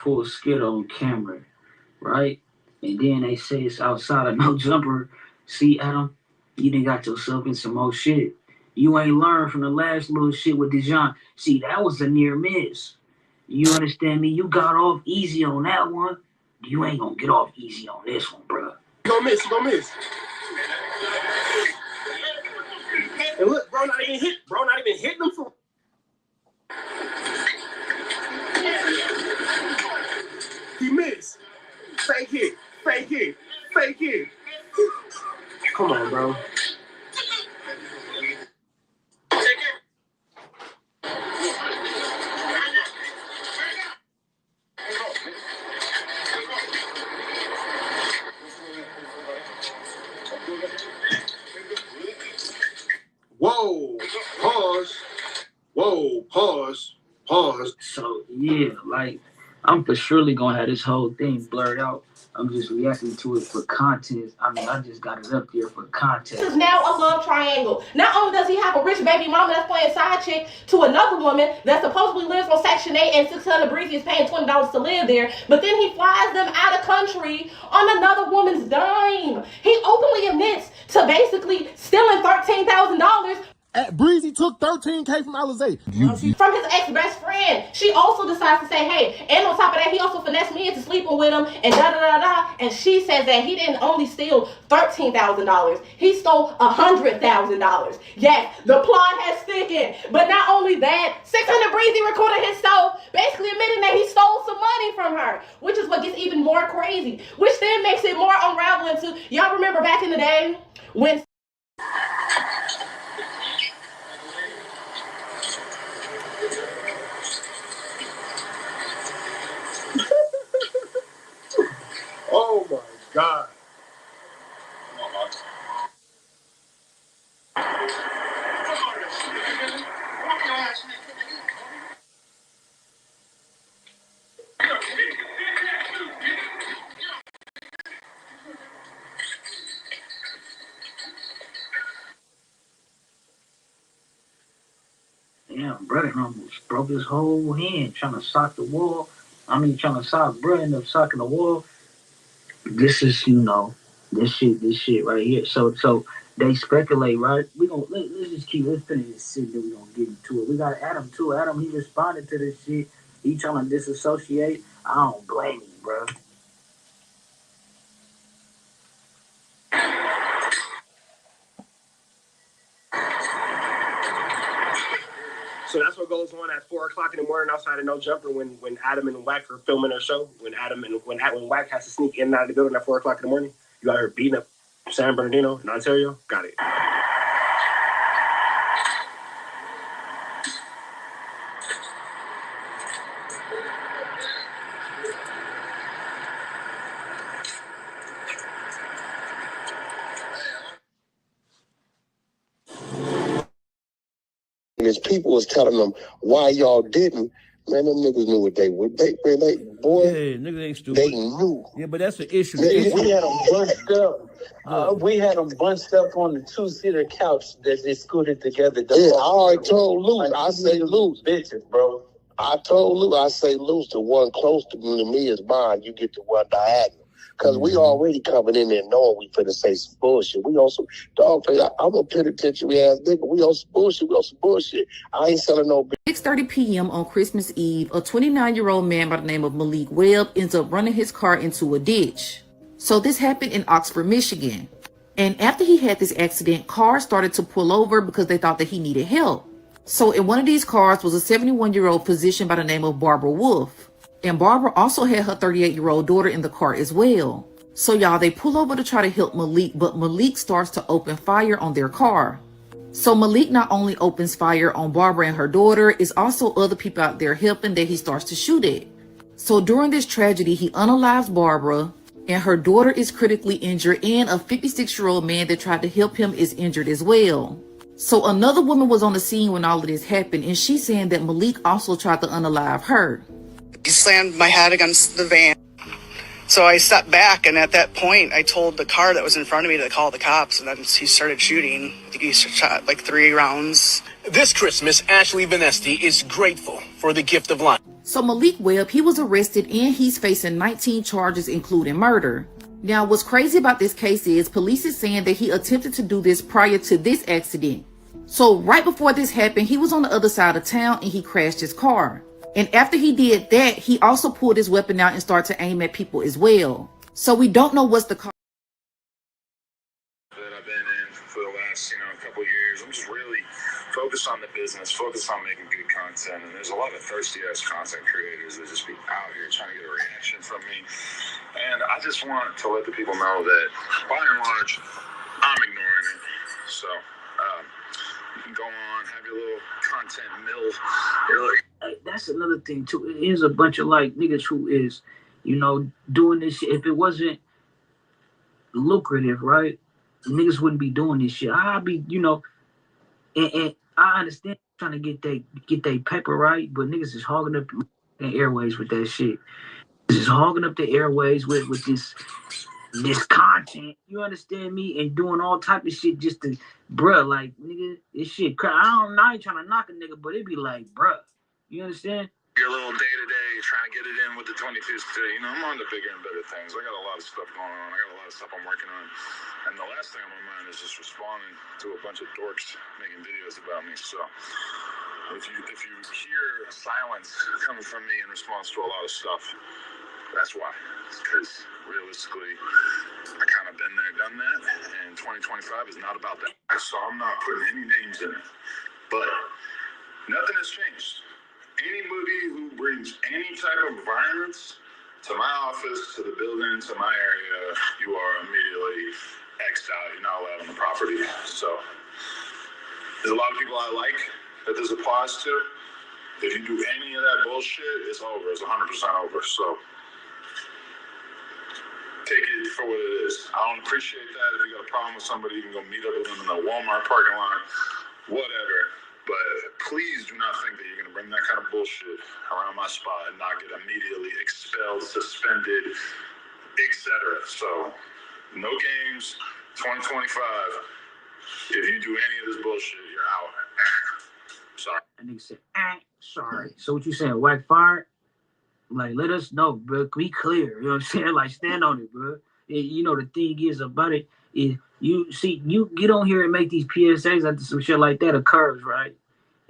full skit on camera, right? And then they say it's outside of no jumper. See, Adam, you done got yourself in some more shit. You ain't learned from the last little shit with Dijon. See, that was a near miss. You understand me? You got off easy on that one. You ain't gonna get off easy on this one, bro. You gonna miss, you gonna miss. And look, bro, not even hitting them for. He missed. Fake it, fake it, fake it. Come on, bro. Whoa, pause. Whoa, pause. Pause. So yeah, like I'm for surely gonna have this whole thing blurred out. I'm just reacting to it for content. I mean, I just got it up there for content. This is now a love triangle. Not only does he have a rich baby mama that's playing side chick to another woman that supposedly lives on Section 8 and 600 Breezy is paying $20 to live there, but then he flies them out of country on another woman's dime. He openly admits to basically stealing $13,000 Breezy took $13K from Alizé. from his ex-best friend. She also decides to say, hey, and on top of that, he also finessed me into sleeping with him and da-da-da-da. And she says that he didn't only steal $13,000. He stole $100,000. Yes, the plot has thickened. But not only that, 600 Breezy recorded himself basically admitting that he stole some money from her, which is what gets even more crazy, which then makes it more unraveling to, y'all remember back in the day when Oh my God. Damn, brother almost broke his whole hand trying to sock the wall. I mean, trying to sock, bro, ended up socking the wall. This is, this shit right here. So they speculate, right? Let's just let's finish this shit, then we gonna get into it. We got Adam too. Adam, he responded to this shit. He trying to disassociate. I don't blame you, bro. So that's what goes on at 4 o'clock in the morning outside of No Jumper when Adam and Wack are filming their show. When Wack has to sneak in and out of the building at 4 o'clock in the morning, you out here beating up San Bernardino in Ontario. Got it. His people was telling them why y'all didn't. Man, them niggas knew what they would. Boy, yeah, niggas ain't stupid. They knew. Yeah, but that's the issue. We had them bunched up. We had them bunched up on the 2-seater couch that they scooted together. Yeah, I already told Luke. I say Luke. Bitches, bro. I told Luke. I say Luke, the one close to me is mine. You get the one diagonal. Because we already coming in there knowing we finna say some bullshit. We also, dog, I'm a penitentiary ass nigga. We on some bullshit. I ain't selling no bitch. 6:30 p.m. on Christmas Eve, a 29-year-old man by the name of Malik Webb ends up running his car into a ditch. So this happened in Oxford, Michigan. And after he had this accident, cars started to pull over because they thought that he needed help. So in one of these cars was a 71-year-old physician by the name of Barbara Wolf. And Barbara also had her 38-year-old daughter in the car as well. So y'all, they pull over to try to help Malik, but Malik starts to open fire on their car. So Malik not only opens fire on Barbara and her daughter, it's also other people out there helping that he starts to shoot at. So during this tragedy, he unalives Barbara, and her daughter is critically injured, and a 56-year-old man that tried to help him is injured as well. So another woman was on the scene when all of this happened, and she's saying that Malik also tried to unalive her. He slammed my head against the van. So I stepped back, and at that point, I told the car that was in front of me to call the cops, and then he started shooting. I think he shot like 3 rounds. This Christmas, Ashley Vanesti is grateful for the gift of life. So Malik Webb, he was arrested and he's facing 19 charges, including murder. Now, what's crazy about this case is police is saying that he attempted to do this prior to this accident. So right before this happened, he was on the other side of town and he crashed his car. And after he did that, he also pulled his weapon out and started to aim at people as well. So we don't know what's the cause. That I've been in for the last, couple years. I'm just really focused on the business, focused on making good content. And there's a lot of thirsty ass content creators that just be out here trying to get a reaction from me. And I just want to let the people know that by and large, I'm ignoring it. So, you can go on, have your little content mill. That's another thing too. It is a bunch of niggas who is, doing this shit. If it wasn't lucrative, right? Niggas wouldn't be doing this shit. I'd be, and I understand trying to get they paper right, but niggas is hogging up the airways with that shit. Just hogging up the airways with this content, you understand me, and doing all type of shit just to, bruh, nigga, this shit crap. I ain't trying to knock a nigga, but it be bruh, you understand? Your little day-to-day, trying to get it in with the 22s too. I'm on to bigger and better things. I got a lot of stuff going on. I got a lot of stuff I'm working on. And the last thing on my mind is just responding to a bunch of dorks making videos about me. So if you hear silence coming from me in response to a lot of stuff, that's why. Because realistically, I kind of been there, done that. And 2025 is not about that. So I'm not putting any names in it. But nothing has changed. Anybody who brings any type of violence to my office, to the building, to my area, you are immediately X'd out. You're not allowed on the property. So there's a lot of people I like that this applies to. If you do any of that bullshit, it's over. It's 100% over. So take it for what it is. I don't appreciate that. If you got a problem with somebody, you can go meet up with them in the Walmart parking lot, whatever. But please do not think that you're going to bring that kind of bullshit around my spot and not get immediately expelled, suspended, etc. So, no games, 2025. If you do any of this bullshit, you're out. Sorry. And nigga said, sorry. So what you saying, whack fire? Let us know, bro. Be clear. You know what I'm saying? Stand on it, bro. The thing is about it is, you get on here and make these PSAs after some shit like that occurs, right?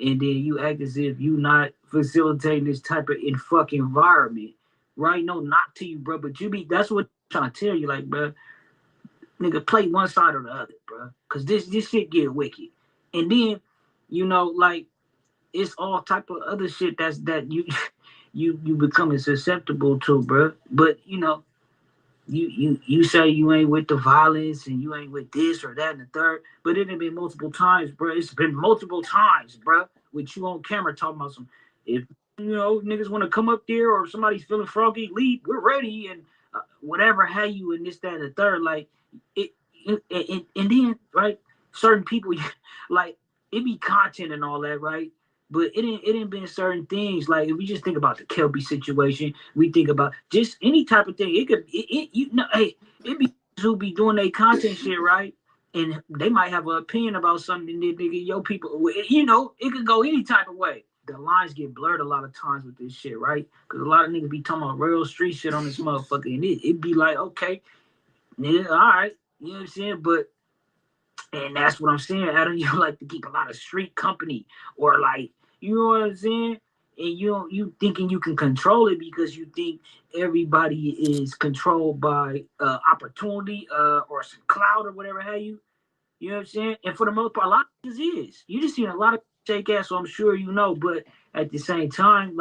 And then you act as if you not facilitating this type of fucking environment, right? No, not to you, bro, but that's what I'm trying to tell you, bro, nigga, play one side or the other, bro, because this shit get wicked. And then, it's all type of other shit that you becoming susceptible to, bro. But, you say you ain't with the violence and you ain't with this or that and the third, but it ain't been multiple times, bro. It's been multiple times, bro, with you on camera talking about some, if, niggas want to come up there or somebody's feeling froggy, leave, we're ready, and whatever, have you, and this, that, and the third, and then, right, certain people, it be content and all that, right? But it ain't been certain things. If we just think about the Kelby situation, we think about just any type of thing. It could, it be who be doing their content shit, right? And they might have an opinion about something that nigga, yo, people, it could go any type of way. The lines get blurred a lot of times with this shit, right? Because a lot of niggas be talking about real street shit on this motherfucker, and it be okay, nigga, all right, you know what I'm saying? But, and that's what I'm saying, Adam, you like to keep a lot of street company, or you know what I'm saying? And you thinking you can control it because you think everybody is controlled by opportunity or some clout or whatever have you. You know what I'm saying? And for the most part, a lot of this is. You just seen a lot of shake ass, so I'm sure you know. But at the same time,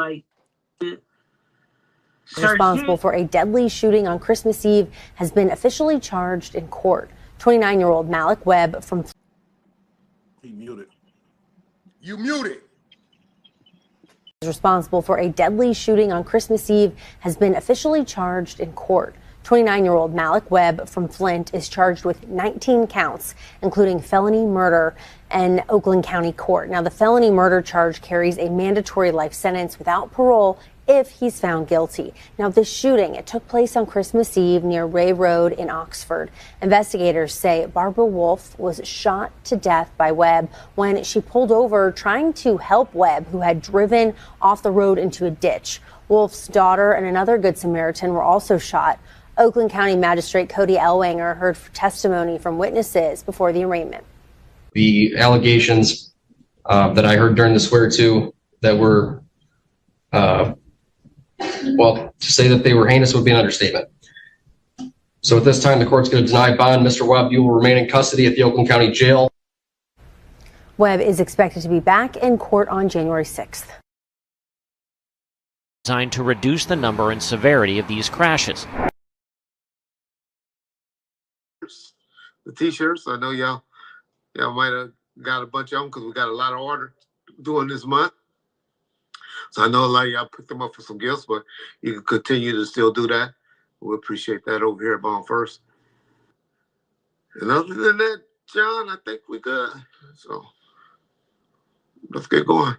responsible for a deadly shooting on Christmas Eve has been officially charged in court. 29-year-old Malik Webb from... He muted. You muted. Is responsible for a deadly shooting on Christmas Eve has been officially charged in court. 29-year-old Malik Webb from Flint is charged with 19 counts, including felony murder in Oakland County Court. Now, the felony murder charge carries a mandatory life sentence without parole if he's found guilty. Now, the shooting, it took place on Christmas Eve near Ray Road in Oxford. Investigators say Barbara Wolf was shot to death by Webb when she pulled over trying to help Webb, who had driven off the road into a ditch. Wolf's daughter and another Good Samaritan were also shot. Oakland County Magistrate Cody Ellwanger heard testimony from witnesses before the arraignment. The allegations that I heard during the swear-to that were, well, to say that they were heinous would be an understatement. So at this time, the court's going to deny bond. Mr. Webb, you will remain in custody at the Oakland County Jail. Webb is expected to be back in court on January 6th. Designed to reduce the number and severity of these crashes. The t-shirts, I know y'all might have got a bunch of them because we got a lot of orders during this month. So I know a lot of y'all picked them up for some gifts, but you can continue to still do that. We appreciate that over here at Bond First. And other than that, John, I think we good. So let's get going.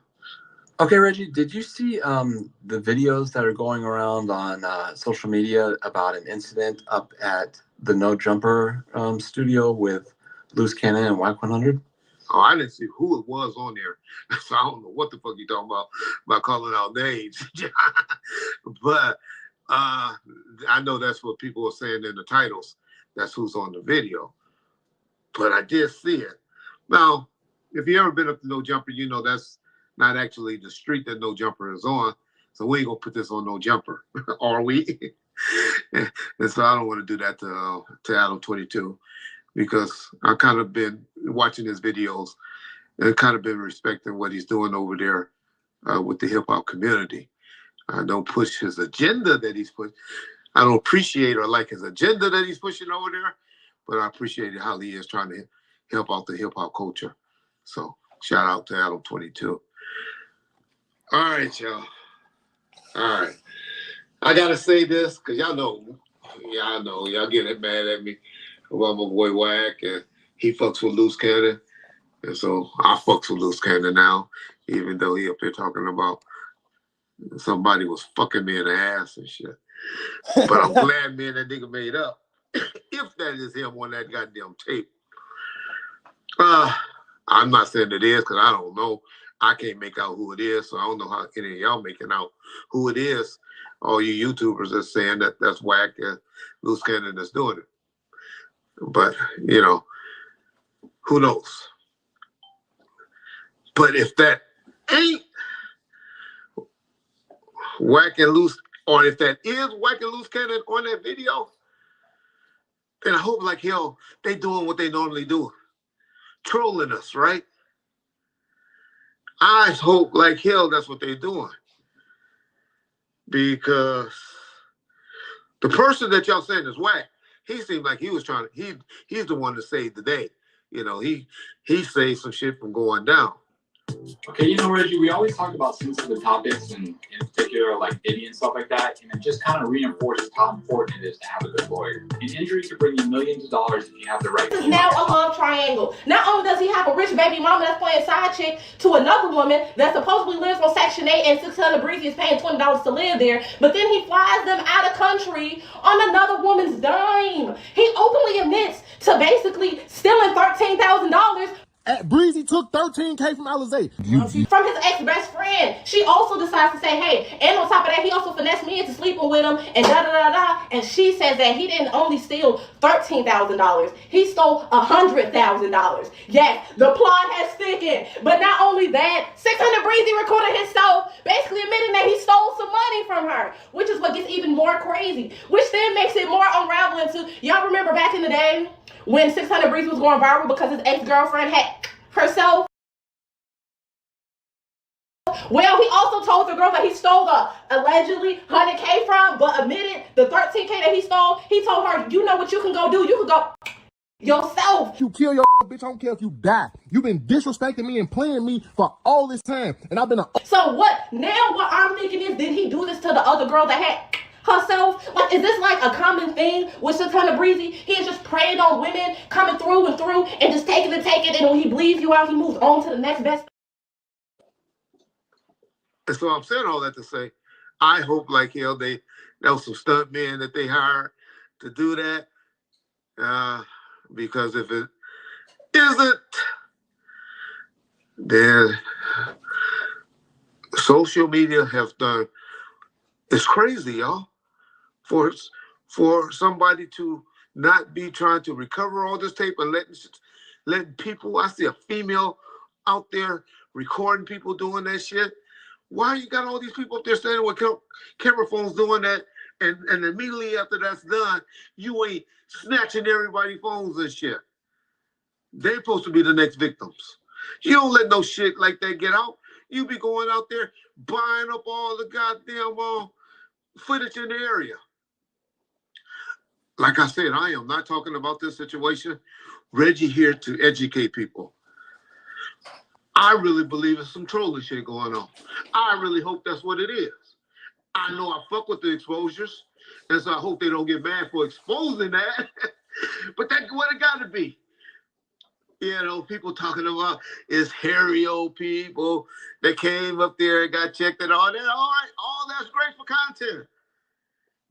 Okay, Reggie, did you see the videos that are going around on social media about an incident up at the No Jumper studio with Loose Cannon and Wack 100? Oh, I didn't see who it was on there, so I don't know what the fuck you talking about by calling out names. But I know that's what people are saying in the titles. That's who's on the video. But I did see it. Now, if you ever been up to No Jumper, you know that's not actually the street that No Jumper is on. So we ain't gonna put this on No Jumper, are we? And so I don't want to do that to Adam 22, because I've kind of been watching his videos and kind of been respecting what he's doing over there with the hip hop community. I don't push his agenda that he's pushed. I don't appreciate or like his agenda that he's pushing over there, but I appreciate how he is trying to help out the hip hop culture. So shout out to Adam 22. All right, y'all. All right. I got to say this because y'all know, y'all get mad at me about my boy Wack, and he fucks with Loose Cannon. And so I fucks with Loose Cannon now, even though he up there talking about somebody was fucking me in the ass and shit. But I'm glad me and that nigga made up. If that is him on that goddamn tape. I'm not saying it is because I don't know. I can't make out who it is, so I don't know how any of y'all making out who it is. All you YouTubers are saying that that's Wack and Loose Cannon that's doing it. But, you know, who knows? But if that ain't Wack and Loose, or if that is Wack and Loose Cannon on that video, then I hope like hell they doing what they normally do. Trolling us, right? I hope like hell that's what they're doing. Because the person that y'all saying is Wack, he seemed like he was trying to, he's the one to save the day. You know, he saved some shit from going down. Okay, you know, Reggie, we always talk about sensitive topics, and in particular, like Diddy and stuff like that, and it just kind of reinforces how important it is to have a good lawyer. An injury could bring you millions of dollars if you have the right. This is now a love triangle. Not only does he have a rich baby mama that's playing side chick to another woman that supposedly lives on Section 8 and 600 Breezy is paying $20 to live there, but then he flies them out of country on another woman's dime. He openly admits to basically stealing $13,000. Breezy took $13K from Alizé. From his ex-best friend. She also decides to say, hey, and on top of that, he also finessed me into sleeping with him and da-da-da-da. And she says that he didn't only steal $13,000. He stole $100,000. Yes, the plot has thickened. But not only that, 600 Breezy recorded himself basically admitting that he stole some money from her, which is what gets even more crazy, which then makes it more unraveling to, y'all remember back in the day when 600 Breezy was going viral because his ex-girlfriend had herself? Well, he also told the girl that he stole the allegedly $100K from, but admitted the $13K that he stole. He told her, you know what you can go do? You can go yourself. You kill your bitch, I don't care if you die. You've been disrespecting me and playing me for all this time, and I've been So what? Now what I'm thinking is, did he do this to the other girl that had herself? Like, is this like a common thing with 600 Breezy? He is just preying on women, coming through and just taking and taking, and when he bleeds you out, he moves on to the next best. And so I'm saying all that to say, I hope like hell there was some stunt men that they hired to do that. Because if it isn't, then social media has done, it's crazy, y'all. For somebody to not be trying to recover all this tape and letting people, I see a female out there recording people doing that shit. Why you got all these people up there standing with camera phones doing that, and immediately after that's done, you ain't snatching everybody's phones and shit? They supposed to be the next victims. You don't let no shit like that get out. You be going out there buying up all the goddamn footage in the area. Like I said, I am not talking about this situation. Reggie here to educate people. I really believe there's some trolling shit going on. I really hope that's what it is. I know I fuck with the exposures, and so I hope they don't get mad for exposing that. But that's what it got to be. You know, people talking about is hairy old people that came up there and got checked and all that. All right, all that's great for content.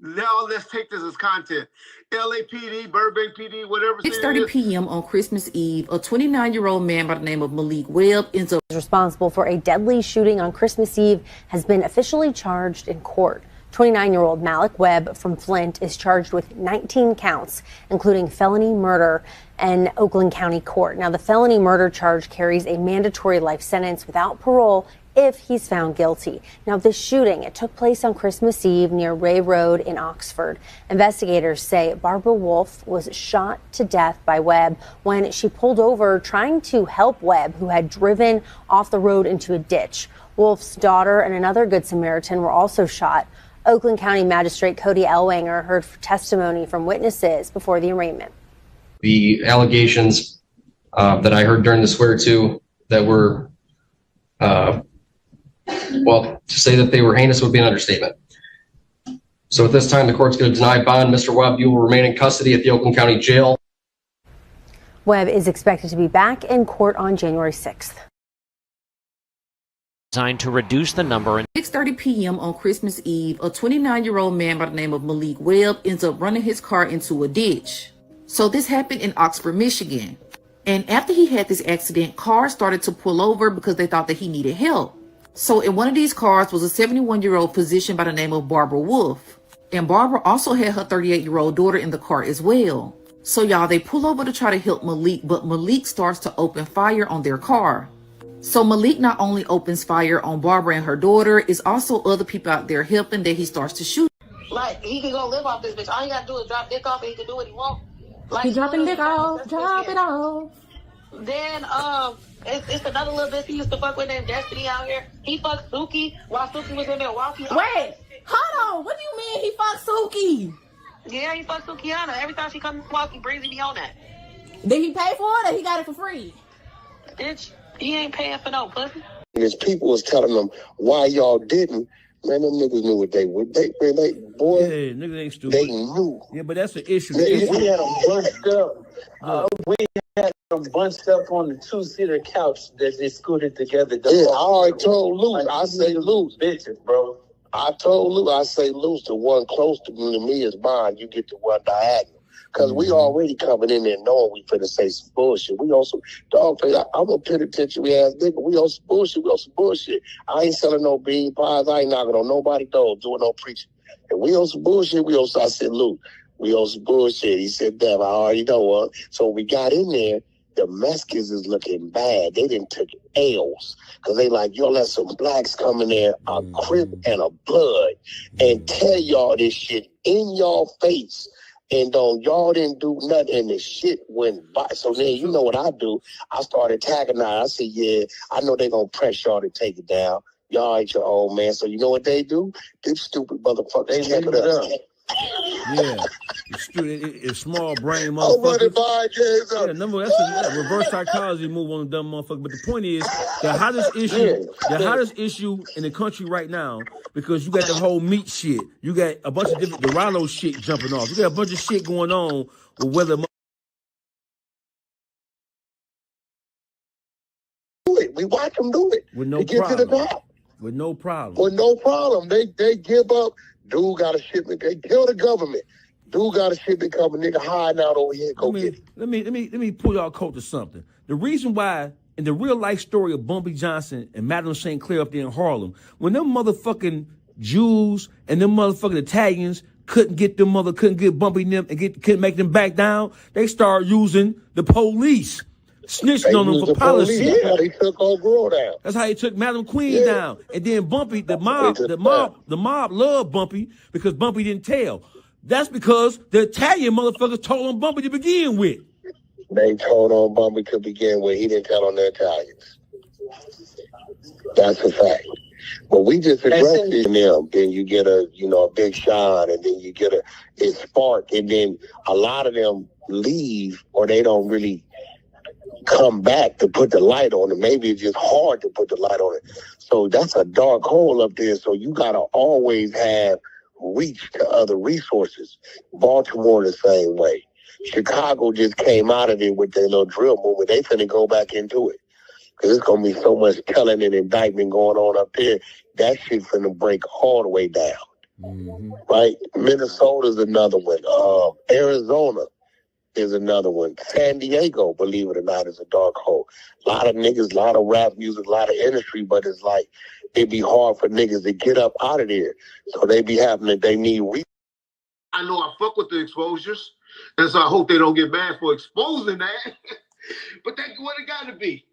Now let's take this as content. LAPD, Burbank PD, whatever. 6:30 p.m. on Christmas Eve, a 29-year-old man by the name of Malik Webb ends up responsible for a deadly shooting on Christmas Eve has been officially charged in court. 29-year-old Malik Webb from Flint is charged with 19 counts, including felony murder in Oakland County Court. Now, the felony murder charge carries a mandatory life sentence without parole if he's found guilty. Now, this shooting, it took place on Christmas Eve near Ray Road in Oxford. Investigators say Barbara Wolf was shot to death by Webb when she pulled over trying to help Webb, who had driven off the road into a ditch. Wolf's daughter and another Good Samaritan were also shot. Oakland County Magistrate Cody Ellwanger heard testimony from witnesses before the arraignment. The allegations that I heard during the swear-to that were, well, to say that they were heinous would be an understatement. So at this time, the court's going to deny bond. Mr. Webb, you will remain in custody at the Oakland County Jail. Webb is expected to be back in court on January 6th. Designed to reduce the number. 6:30 p.m. on Christmas Eve, a 29-year-old man by the name of Malik Webb ends up running his car into a ditch. So this happened in Oxford, Michigan. And after he had this accident, cars started to pull over because they thought that he needed help. So in one of these cars was a 71-year-old physician by the name of Barbara Wolf. And Barbara also had her 38-year-old daughter in the car as well. So y'all, they pull over to try to help Malik, but Malik starts to open fire on their car. So Malik not only opens fire on Barbara and her daughter, it's also other people out there helping that he starts to shoot. Like, he can go live off this bitch. All you gotta do is drop dick off and he can do what he want. Like, He dropping dick off, drop it off. Then, it's another little bitch he used to fuck with named Destiny out here. He fucked Suki while Suki was in Milwaukee. Wait, hold on. What do you mean he fucked Suki? Yeah, he fucked Sukiana. Every time she comes to Milwaukee, he brings me on that. Did he pay for it or he got it for free? Bitch, he ain't paying for no pussy. His people was telling them why y'all didn't. Man, them niggas knew what they would. Boy, Yeah, niggas ain't stupid. they knew. Yeah, but that's the issue. We had them bunched up. We had them bunched up on the two-seater couch that they scooted together. Yeah, I already told Luke. I say Luke. Bitches, bro. I told Luke, I say Luke, the one close to me is mine. You get the one diagonal. Because we already coming in there knowing we finna say some bullshit. We also, dog, I'm a penitentiary ass nigga. We on some bullshit. We on some bullshit. I ain't selling no bean pies. I ain't knocking on nobody's door, doing no preaching. And we on some bullshit. I said, Luke, we on some bullshit. He said, damn, I already know what. So when we got in there, the Mexicans is looking bad. They didn't take L's. Because they like, y'all let some blacks come in there, a Crip and a Blood, and tell y'all this shit in y'all face. And y'all didn't do nothing, and the shit went by. So then, you know what I do? I started tagging out. I said, yeah, I know they gonna press y'all to take it down. Y'all ain't your old man. So you know what they do? Them stupid motherfuckers. They kept it up. Yeah, it's small brain motherfuckers. Yeah, number that's a reverse psychology move on the dumb motherfucker. But the point is, the hottest issue in the country right now, because you got the whole meat shit, you got a bunch of different Dorado shit jumping off. You got a bunch of shit going on with whether. We watch them do it. With no get to the problem. top. With no problem. With no problem. They give up. Dude got a shipment. They kill the government. Dude got a shipment coming. Nigga hiding out over here. Go get it. Let me pull y'all coat to something. The reason why, in the real life story of Bumpy Johnson and Madeleine St. Clair up there in Harlem, when them motherfucking Jews and them motherfucking Italians couldn't get Bumpy and them and couldn't make them back down, they started using the police, snitching on them for policy. That's how they took old girl down. That's how he took Madam Queen down. And then Bumpy, the mob loved Bumpy because Bumpy didn't tell. That's because the Italian motherfuckers told on Bumpy to begin with. They told on Bumpy to begin with. He didn't tell on the Italians. That's a fact. But we just addressed it in them. Then you get a Big Sean, and then you get a spark, and then a lot of them leave or they don't really come back to put the light on it. Maybe it's just hard to put the light on it. So that's a dark hole up there. So you gotta always have reach to other resources. Baltimore the same way. Chicago just came out of it with their little drill movement. They finna go back into it. Because there's going to be so much telling and indictment going on up there. That shit finna break all the way down. Mm-hmm. Right? Minnesota's another one. Arizona is another one. San Diego, believe it or not, is a dark hole. A lot of niggas, a lot of rap music, a lot of industry, but it's like it'd be hard for niggas to get up out of there. So they be having they need I know I fuck with the exposures, and so I hope they don't get mad for exposing that. But that's what it got to be.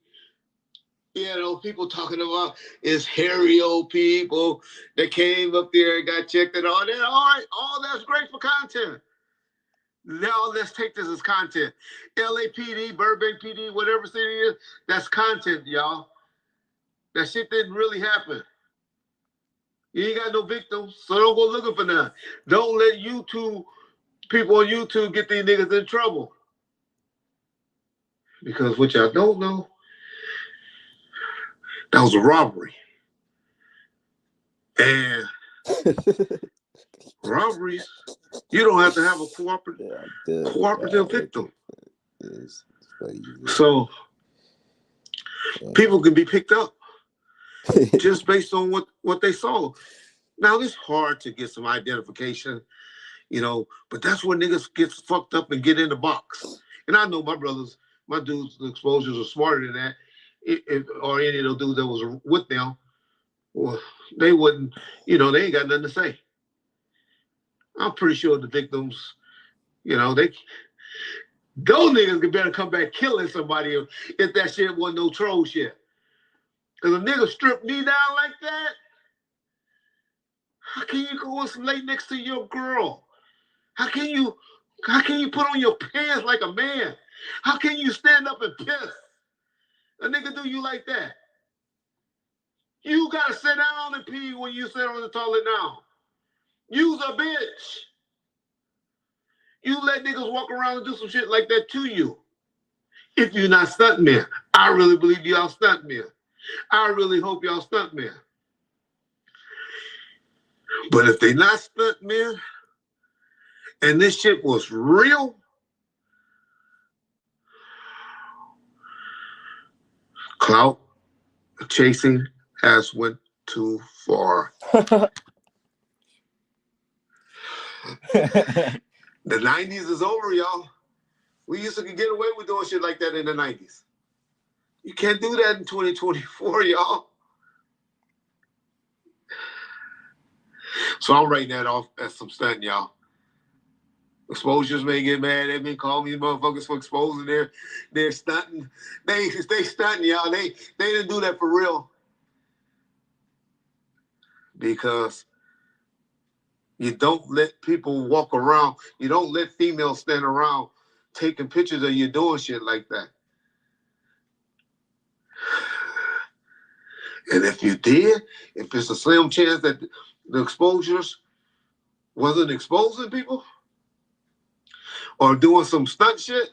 People talking about it's hairy old people that came up there and got checked and all that. All right, all that's great for content. Now let's take this as content. LAPD, Burbank PD, whatever city it is, that's content, y'all. That shit didn't really happen. You ain't got no victims, so don't go looking for none. Don't let people on YouTube get these niggas in trouble. Because what y'all don't know, that was a robbery. And robberies, you don't have to have a cooperative victim. So people can be picked up just based on what they saw. Now, it's hard to get some identification, but that's where niggas get fucked up and get in the box. And I know my dudes, the exposures are smarter than that. Or any of those dudes that was with them, well, they wouldn't, they ain't got nothing to say. I'm pretty sure the victims, those niggas better come back killing somebody if that shit wasn't no troll shit. Because a nigga stripped me down like that, how can you go and lay next to your girl? How can you put on your pants like a man? How can you stand up and piss? A nigga do you like that? You gotta sit down and pee when you sit on the toilet now. You's a bitch. You let niggas walk around and do some shit like that to you. If you're not stunt men. I really believe y'all stunt men. I really hope y'all stunt men. But if they not stunt men, and this shit was real, clout chasing has went too far. The 90s is over, y'all. We used to get away with doing shit like that in the 90s. You can't do that in 2024, y'all. So I'm writing that off as some stunt, y'all. Exposures may get mad at me, call me motherfuckers for exposing their stunting. They stunting, y'all. They didn't do that for real. Because you don't let people walk around. You don't let females stand around taking pictures of you doing shit like that. And if you did, if it's a slim chance that the exposures wasn't exposing people or doing some stunt shit,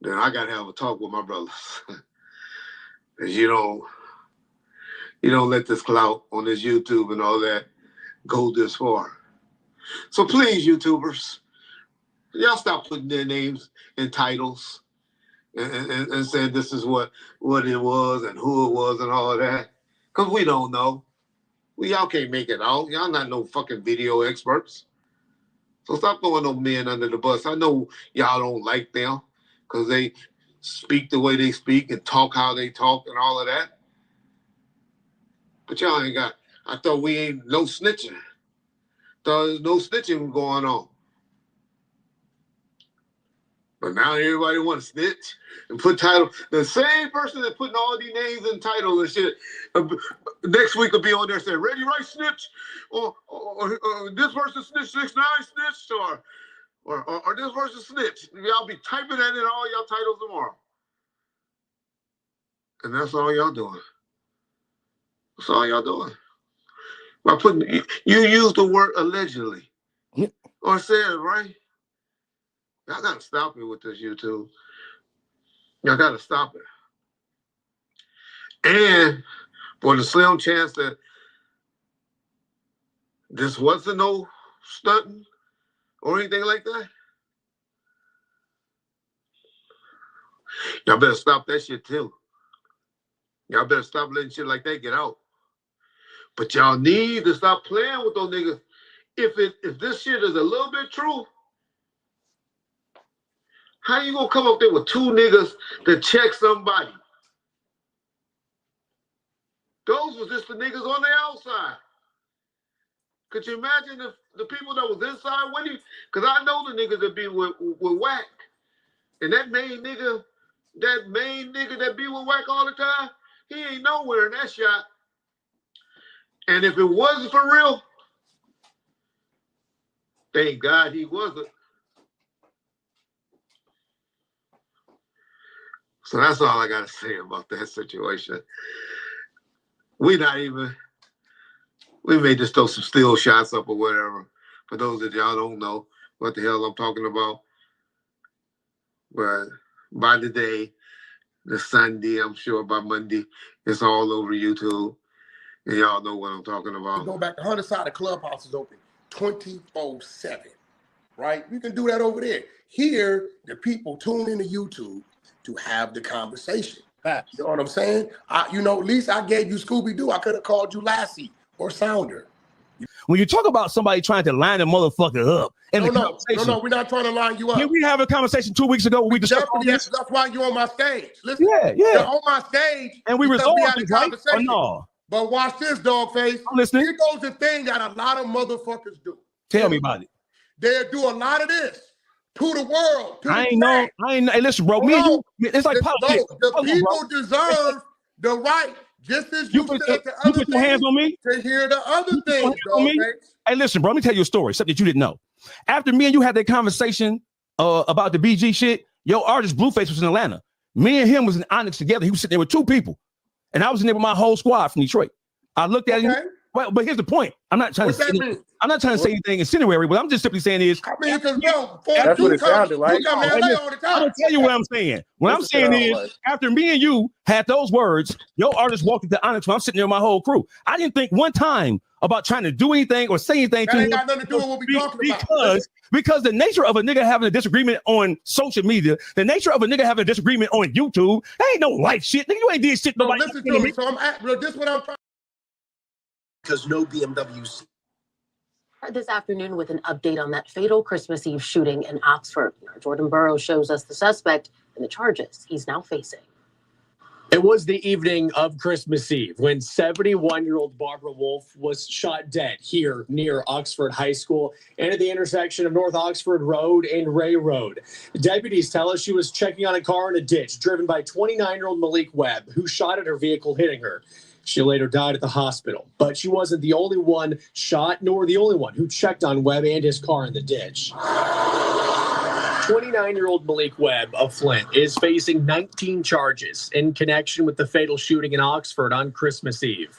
then I gotta have a talk with my brothers. Cause you don't let this clout on this YouTube and all that go this far. So please, YouTubers, y'all stop putting their names in titles. and said this is what it was and who it was and all of that. Because we don't know. Y'all can't make it out. Y'all not no fucking video experts. So stop throwing no men under the bus. I know y'all don't like them because they speak the way they speak and talk how they talk and all of that. But y'all ain't got, I thought we ain't no snitching. Thought there's no snitching going on. But now everybody want to snitch and put title. The same person that putting all these names and titles and shit, next week will be on there saying, Reggie Rice snitch, or this person snitch, 6ix9ine snitched, or this person snitch. Y'all be typing that in all y'all titles tomorrow. And that's all y'all doing. That's all y'all doing. By putting, you use the word allegedly. Or say it, right? Y'all gotta stop it with this YouTube. Y'all gotta stop it. And for the slim chance that this wasn't no stunting or anything like that, y'all better stop that shit too. Y'all better stop letting shit like that get out. But y'all need to stop playing with those niggas. If this shit is a little bit true, how you gonna come up there with 2 niggas to check somebody? Those was just the niggas on the outside. Could you imagine if the people that was inside with you? Because I know the niggas that be with Wack. And that main nigga that be with Wack all the time, he ain't nowhere in that shot. And if it wasn't for real, thank God he wasn't. So that's all I got to say about that situation. We may just throw some still shots up or whatever. For those that y'all don't know what the hell I'm talking about. But by the day, the Sunday, I'm sure by Monday, it's all over YouTube. And y'all know what I'm talking about. Go back to 100 side, the clubhouse is open 24/7, right? You can do that over there. Here, the people tune into YouTube to have the conversation. You know what I'm saying? At least I gave you Scooby-Doo. I could have called you Lassie or Sounder. When you talk about somebody trying to line a motherfucker up, No, we're not trying to line you up. Did we have a conversation 2 weeks ago when we discussed all this? That's why you're on my stage. Listen, Yeah. you're on my stage. And we resolved it, right? Or no? But watch this, dog face. I'm listening. Here goes the thing that a lot of motherfuckers do. Tell me about it. They do a lot of this to the world. I ain't know. Hey, listen, bro. It's like politics. The people deserve the right, just as you said the other put your hands on me to hear the other things. Hey, listen, bro. Let me tell you a story, something that you didn't know. After me and you had that conversation about the BG shit, your artist Blueface was in Atlanta. Me and him was in Onyx together. He was sitting there with 2 people. And I was in there with my whole squad from Detroit. I looked at him. Well, but here's the point. I'm not trying to say anything insinuatory. What I'm just simply saying is, that's what it sounded like. I'm gonna tell you what I'm saying. What I'm saying is, after me and you had those words, your artist walked into Onyx when I'm sitting there with my whole crew. I didn't think one time about trying to do anything or say anything to him. That ain't got nothing to do with what we talking about. Because the nature of a nigga having a disagreement on social media, the nature of a nigga having a disagreement on YouTube, that ain't no life shit. Nigga, you ain't did shit. Nobody. Listen to me. So I'm at, bro, this what I'm trying. Because no BMWs. This afternoon with an update on that fatal Christmas Eve shooting in Oxford. Jordan Burroughs shows us the suspect and the charges he's now facing. It was the evening of Christmas Eve when 71-year-old Barbara Wolf was shot dead here near Oxford High School and at the intersection of North Oxford Road and Ray Road. Deputies tell us she was checking on a car in a ditch driven by 29-year-old Malik Webb, who shot at her vehicle, hitting her. She later died at the hospital, but she wasn't the only one shot, nor the only one who checked on Webb and his car in the ditch. 29-year-old Malik Webb of Flint is facing 19 charges in connection with the fatal shooting in Oxford on Christmas Eve.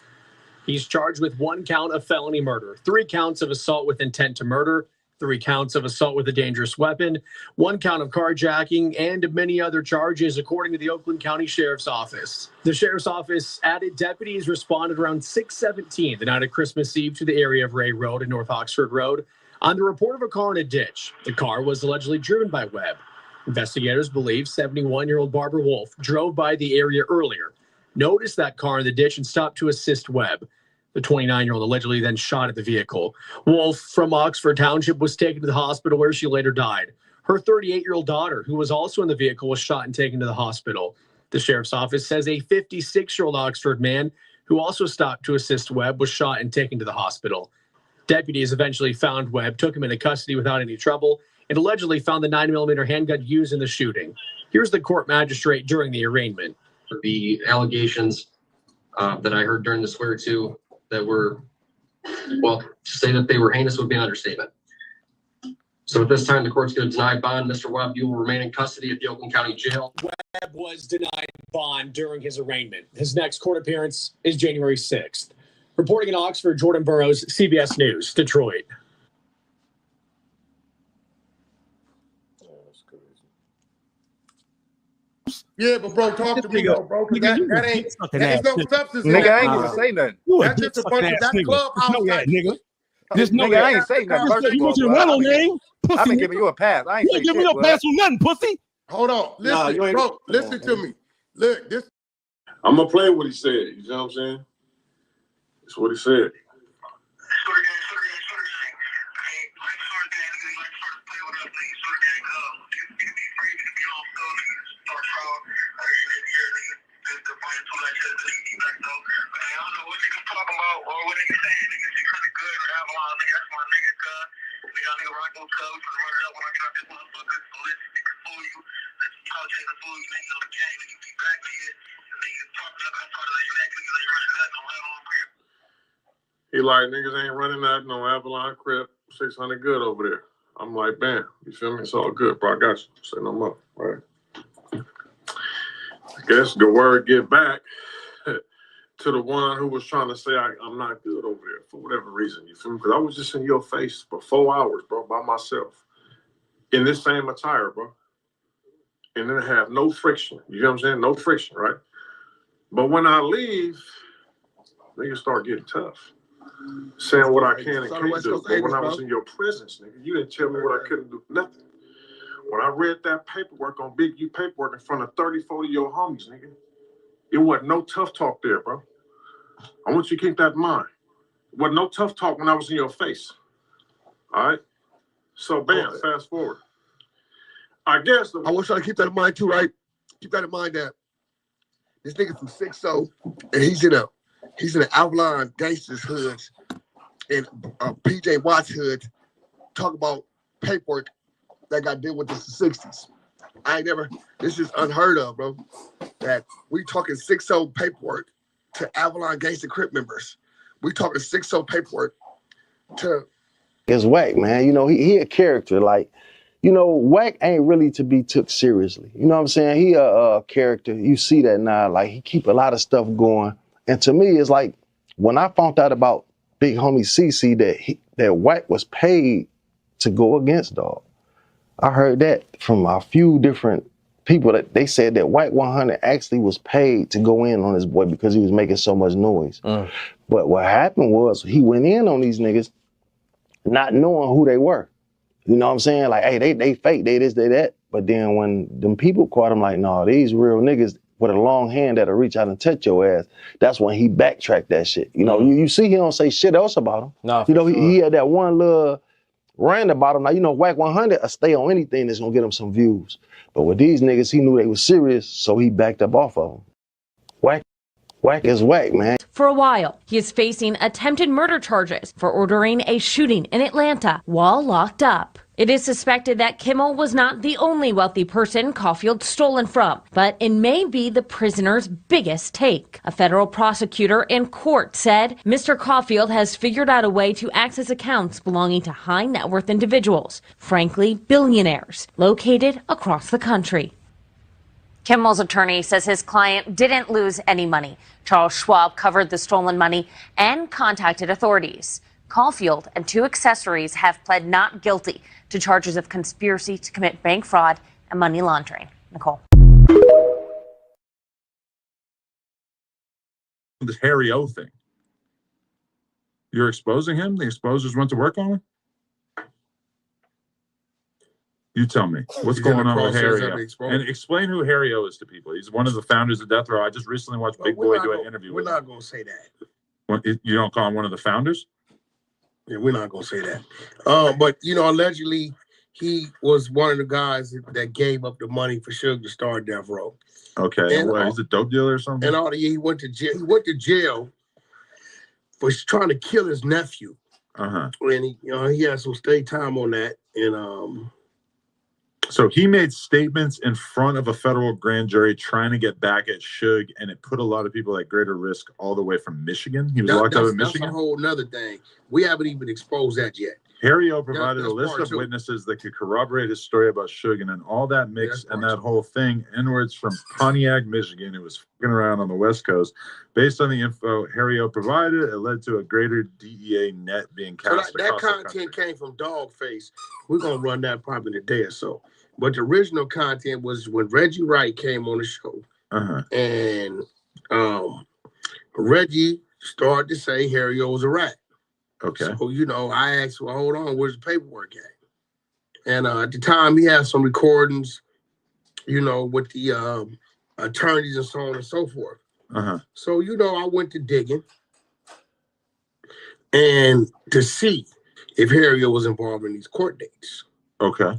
He's charged with 1 count of felony murder, 3 counts of assault with intent to murder, 3 counts of assault with a dangerous weapon, 1 count of carjacking, and many other charges, according to the Oakland County Sheriff's Office. The Sheriff's Office added deputies responded around 6:17 the night of Christmas Eve to the area of Ray Road and North Oxford Road on the report of a car in a ditch. The car was allegedly driven by Webb. Investigators believe 71-year-old Barbara Wolf drove by the area earlier, noticed that car in the ditch, and stopped to assist Webb. The 29-year-old allegedly then shot at the vehicle. Wolf from Oxford Township was taken to the hospital where she later died. Her 38-year-old daughter, who was also in the vehicle, was shot and taken to the hospital. The sheriff's office says a 56-year-old Oxford man who also stopped to assist Webb was shot and taken to the hospital. Deputies eventually found Webb, took him into custody without any trouble, and allegedly found the 9mm handgun used in the shooting. Here's the court magistrate during the arraignment. The allegations that I heard during the swear to that were, well, to say that they were heinous would be an understatement. So at this time, the court's going to deny bond. Mr. Webb, you will remain in custody at the Oakland County Jail. Webb was denied bond during his arraignment. His next court appearance is January 6th. Reporting in Oxford, Jordan Burroughs, CBS News, Detroit. Yeah, but bro, talk to me, bro. Cause that ain't, there's no substance in Nigga, that. I ain't even say nothing. That's just a bunch of that clubhouse type nigga. shit. Nigga, I ain't say nothing. First of all, I've been giving you a pass. I ain't say shit. You a pass on nothing, pussy. Hold on, listen, bro. Listen to me. Look, this. I'm gonna play what he said. You know what I'm saying? That's what he said. He like, niggas ain't running nothing on Avalon Crip, 600 good over there. I'm like, bam, you feel me? It's all good, bro. I got you. Say no more, right? I guess the word get back to the one who was trying to say I'm not good over there for whatever reason, you feel me? Because I was just in your face for 4 hours, bro, by myself in this same attire, bro. And then have no friction. You know what I'm saying? No friction, right? But when I leave, niggas start getting tough. Saying what I can and can't do. But when I was in your presence, nigga, you didn't tell me what I couldn't do. Nothing. When I read that paperwork on Big U paperwork in front of 30, 40 of your homies, nigga, it wasn't no tough talk there, bro. I want you to keep that in mind. It wasn't no tough talk when I was in your face. All right? So, bam, fast forward. I guess. I want y'all to keep that in mind, too, right? Keep that in mind that this nigga from 6-0, and he's in the Avalon Gangsters hoods and PJ Watts hood, talk about paperwork that got dealt with in the 60s. I ain't never, this is unheard of, bro. That we talking 6-0 paperwork to Avalon Gangster Crip members. We talking 6-0 paperwork to. It's Wack, man. You know, he a character. Like, you know, Wack ain't really to be took seriously. You know what I'm saying? He a character. You see that now. Like, he keep a lot of stuff going. And to me, it's like, when I found out about Big Homie CC that Wack was paid to go against dog, I heard that from a few different people that they said that Wack 100 actually was paid to go in on this boy because he was making so much noise. But what happened was he went in on these niggas not knowing who they were. You know what I'm saying? Like, hey, they fake, they this, they that. But then when them people caught him like, no, these real niggas with a long hand that'll reach out and touch your ass, that's when he backtracked that shit. You know, you see he don't say shit else about him. No, you know, he had that one little rant about him. Now, you know, Wack 100 will stay on anything that's gonna get him some views. But with these niggas, he knew they was serious, so he backed up off of them. Wack is Wack, man. For a while, he is facing attempted murder charges for ordering a shooting in Atlanta while locked up. It is suspected that Kimmel was not the only wealthy person Caulfield stolen from, but it may be the prisoner's biggest take. A federal prosecutor in court said Mr. Caulfield has figured out a way to access accounts belonging to high net worth individuals, frankly, billionaires, located across the country. Kimmel's attorney says his client didn't lose any money. Charles Schwab covered the stolen money and contacted authorities. Caulfield and two accessories have pled not guilty to charges of conspiracy to commit bank fraud and money laundering. Nicole. This Harry O thing. You're exposing him? The exposers went to work on him? You tell me what's going on with Harry O. And explain who Harry O is to people. He's one of the founders of Death Row. I just recently watched Big Boy do an interview with him. We're not going to say that. You don't call him one of the founders? Yeah, we're not going to say that. But, allegedly, he was one of the guys that gave up the money for Suge to start Death Row. Okay. And he's a dope dealer or something? And all the year he went to jail. He went to jail for trying to kill his nephew. Uh-huh. And he had some state time on that. And so he made statements in front of a federal grand jury trying to get back at Suge, and it put a lot of people at greater risk all the way from Michigan. He was locked up in Michigan. That's a whole nother thing. We haven't even exposed that yet. Harry O provided a list of witnesses that could corroborate his story about Suge, and then all that mix and that whole thing inwards from Pontiac, Michigan. It was fucking around on the West Coast. Based on the info Harry O provided, it led to a greater DEA net being cast. So that content came from Dogface. We're going to run that probably in a day or so. But the original content was when Reggie Wright came on the show. Uh-huh. And Reggie started to say Harry O was a rat. Okay. So, I asked, well, hold on, where's the paperwork at? And at the time, he had some recordings, with the attorneys and so on and so forth. Uh-huh. So, I went to digging and to see if Harry O was involved in these court dates. Okay.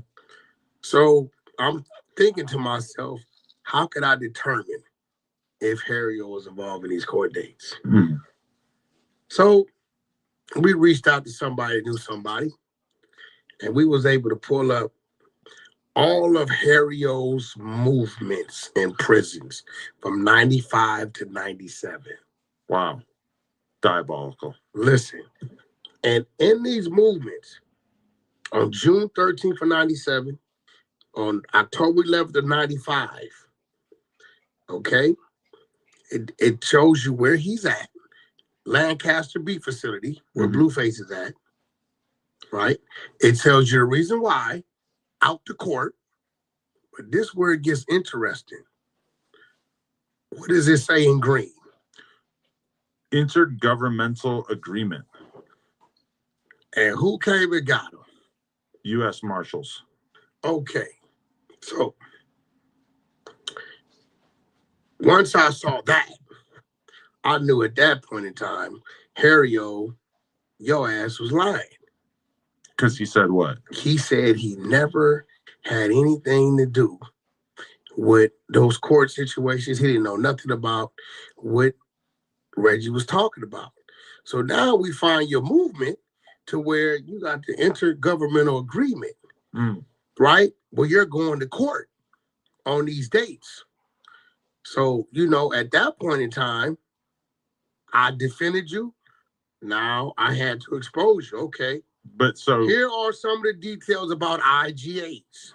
So I'm thinking to myself, how could I determine if Harry O was involved in these court dates? Mm. So we reached out to somebody who knew somebody, and we was able to pull up all of Harry O's movements in prisons from 95 to 97. Wow. Diabolical. Listen, and in these movements, on June 13th of 97, on October 11th of 95, okay, it shows you where he's at. Lancaster Beach Facility, where Blueface is at, right? It tells you the reason why, out to court. But this where it gets interesting. What does it say in green? Intergovernmental agreement. And who came and got him? U.S. Marshals. Okay. So, once I saw that, I knew at that point in time, Harry O, your ass was lying. Because he said what? He said he never had anything to do with those court situations. He didn't know nothing about what Reggie was talking about. So now we find your movement to where you got the intergovernmental agreement, right? Well, you're going to court on these dates. So, at that point in time, I defended you. Now I had to expose you. Okay. But so here are some of the details about IGAs,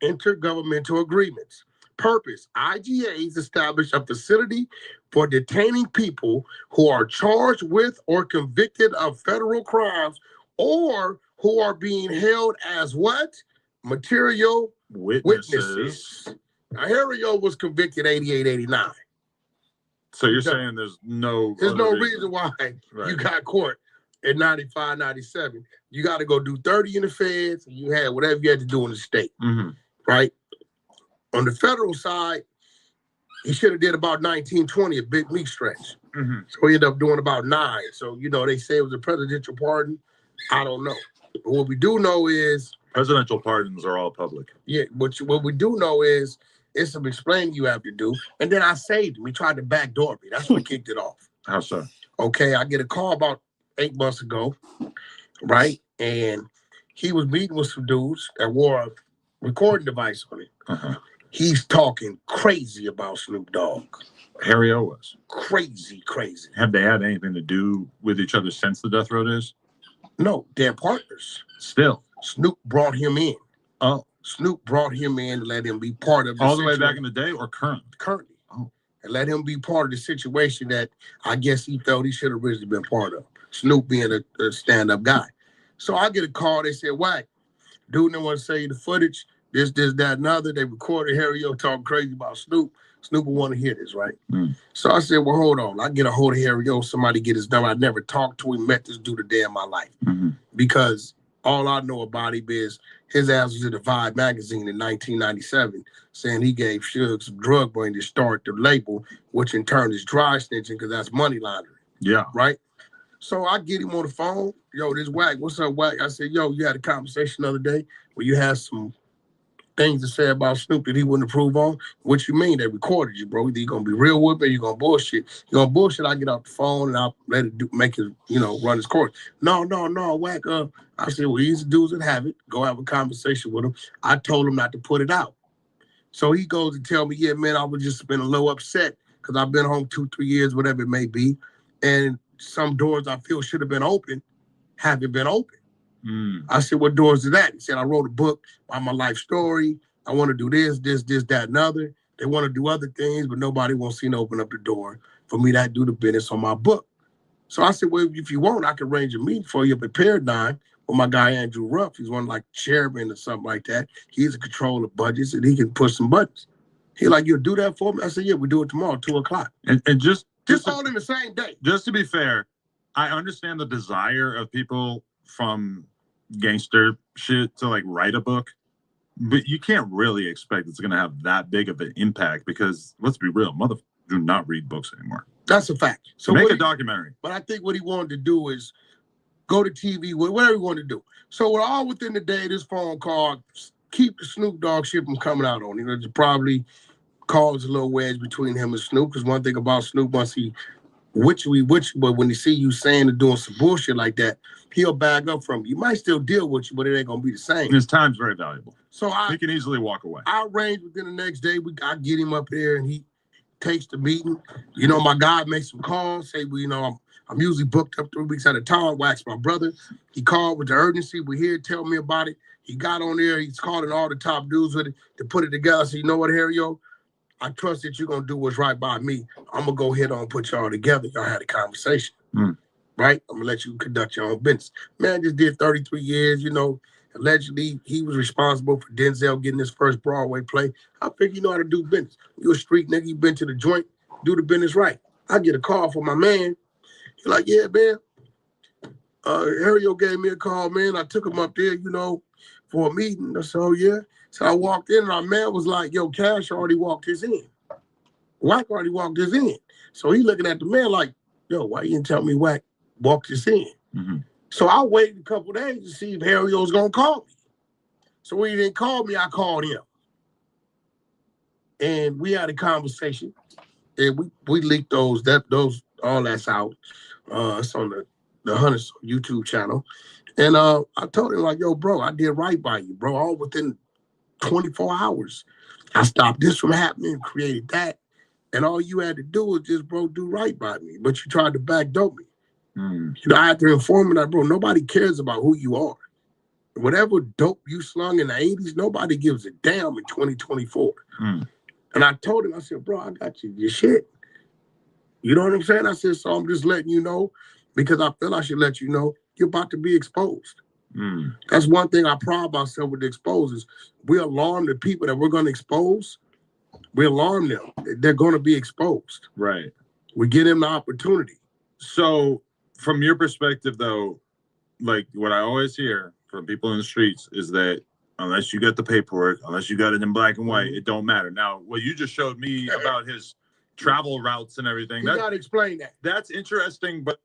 intergovernmental agreements. Purpose: IGAs establish a facility for detaining people who are charged with or convicted of federal crimes or who are being held as what? Material witnesses. Now, Harry O was convicted 88, 89. So you're saying there's no reason why you got caught at 95, 97. You got to go do 30 in the feds, and you had whatever you had to do in the state, right? On the federal side, he should have did about 19, 20, a big league stretch. So he ended up doing about 9. So, they say it was a presidential pardon. I don't know. But what we do know is... presidential pardons are all public. Yeah, but what we do know is it's some explaining you have to do. And then I saved him. He tried to backdoor me. That's what kicked it off. How so? Okay, I get a call about 8 months ago, right? And he was meeting with some dudes that wore a recording device on it. He's talking crazy about Snoop Dogg. Harry O was. Crazy. Have they had anything to do with each other since the death row days? No, they're partners. Still. Snoop brought him in. Oh. Snoop brought him in to let him be part of the all the way back in the day or currently? Currently. Oh. And let him be part of the situation that I guess he felt he should have originally been part of. Snoop being a stand-up guy. So I get a call. They said, Wack, dude, they want to say the footage, this, that, and other. They recorded Harry O talking crazy about Snoop. Snoop will want to hear this, right? So I said, well, hold on. I get a hold of Harry O. Somebody get his number. I never talked to him, met this dude a day in my life. Because All I know about him is his ass was in the Vibe magazine in 1997 saying he gave Suge some drug money to start the label, which in turn is dry snitching because that's money laundering. Yeah. Right? So I get him on the phone. Yo, this Wack, what's up, Wack? I said, yo, you had a conversation the other day where you had some things to say about Snoop that he wouldn't approve on. What you mean? They recorded you, bro. Either you're gonna be real with me or you're gonna bullshit. You're gonna bullshit, I get off the phone and I'll let it make it, run its course. No, Wack. I said, well, he's the dudes that have it. Go have a conversation with him. I told him not to put it out. So he goes and tell me, yeah, man, I was just been a little upset because I've been home 2-3 years, whatever it may be. And some doors I feel should have been open haven't been open. I said, what doors are that? He said, I wrote a book on my life story. I want to do this, that, and other. They want to do other things, but nobody wants to open up the door for me to do the business on my book. So I said, well, if you want, I can arrange a meeting for you up at Paradigm with my guy, Andrew Ruff. He's one like chairman or something like that. He's in control of budgets and he can push some buttons. He like, you'll do that for me? I said, yeah, we do it tomorrow, 2:00. And just all in the same day. Just to be fair, I understand the desire of people from gangster shit to like write a book, but you can't really expect it's going to have that big of an impact because let's be real, motherfuckers do not read books anymore. That's a fact. So make a documentary. But I think what he wanted to do is go to TV, whatever he wanted to do. So we're all within the day, this phone call, keep the Snoop Dogg shit from coming out on him. It probably caused a little wedge between him and Snoop, because one thing about Snoop, once he but when he see you saying and doing some bullshit like that, he'll bag up from you. He might still deal with you, but it ain't gonna be the same. His time's very valuable. So he can easily walk away. I arrange within the next day. I get him up there and he takes the meeting. My guy makes some calls, say, well, I'm usually booked up 3 weeks at a time. Wax my brother. He called with the urgency. We're here, tell me about it. He got on there, he's calling all the top dudes with it to put it together. So you know what, Harry-O? I trust that you're gonna do what's right by me. I'm gonna go ahead and put y'all together. Y'all had a conversation. Right? I'm gonna let you conduct your own business. Man just did 33 years, allegedly he was responsible for Denzel getting his first Broadway play. I figure you know how to do business. You a street nigga, you been to the joint, do the business right. I get a call from my man. He's like, yeah, man. Harry-O gave me a call, man. I took him up there, for a meeting. So yeah. So I walked in and our man was like, yo, Cash already walked his in. Wack already walked his in. So he looking at the man like, yo, why you didn't tell me Wack walked his in? So I waited a couple of days to see if Harry-O was going to call me. So when he didn't call me, I called him. And we had a conversation. And we leaked those, all that's out. It's on the Hunters YouTube channel. And I told him like, yo, bro, I did right by you, bro. All within 24 hours. I stopped this from happening, created that. And all you had to do was just, bro, do right by me. But you tried to backdoor me. I had to inform him that, bro, nobody cares about who you are. Whatever dope you slung in the 80s, nobody gives a damn in 2024. And I told him, I said, bro, I got you your shit. You know what I'm saying? I said, so I'm just letting you know, because I feel I should let you know you're about to be exposed. That's one thing I pride myself with the exposers. We alarm the people that we're going to expose. We alarm them. They're going to be exposed. Right. We give them the opportunity. So from your perspective, though, like what I always hear from people in the streets is that unless you got the paperwork, unless you got it in black and white, it don't matter. Now, what you just showed me about his travel routes and everything. You got to explain that. That's interesting, but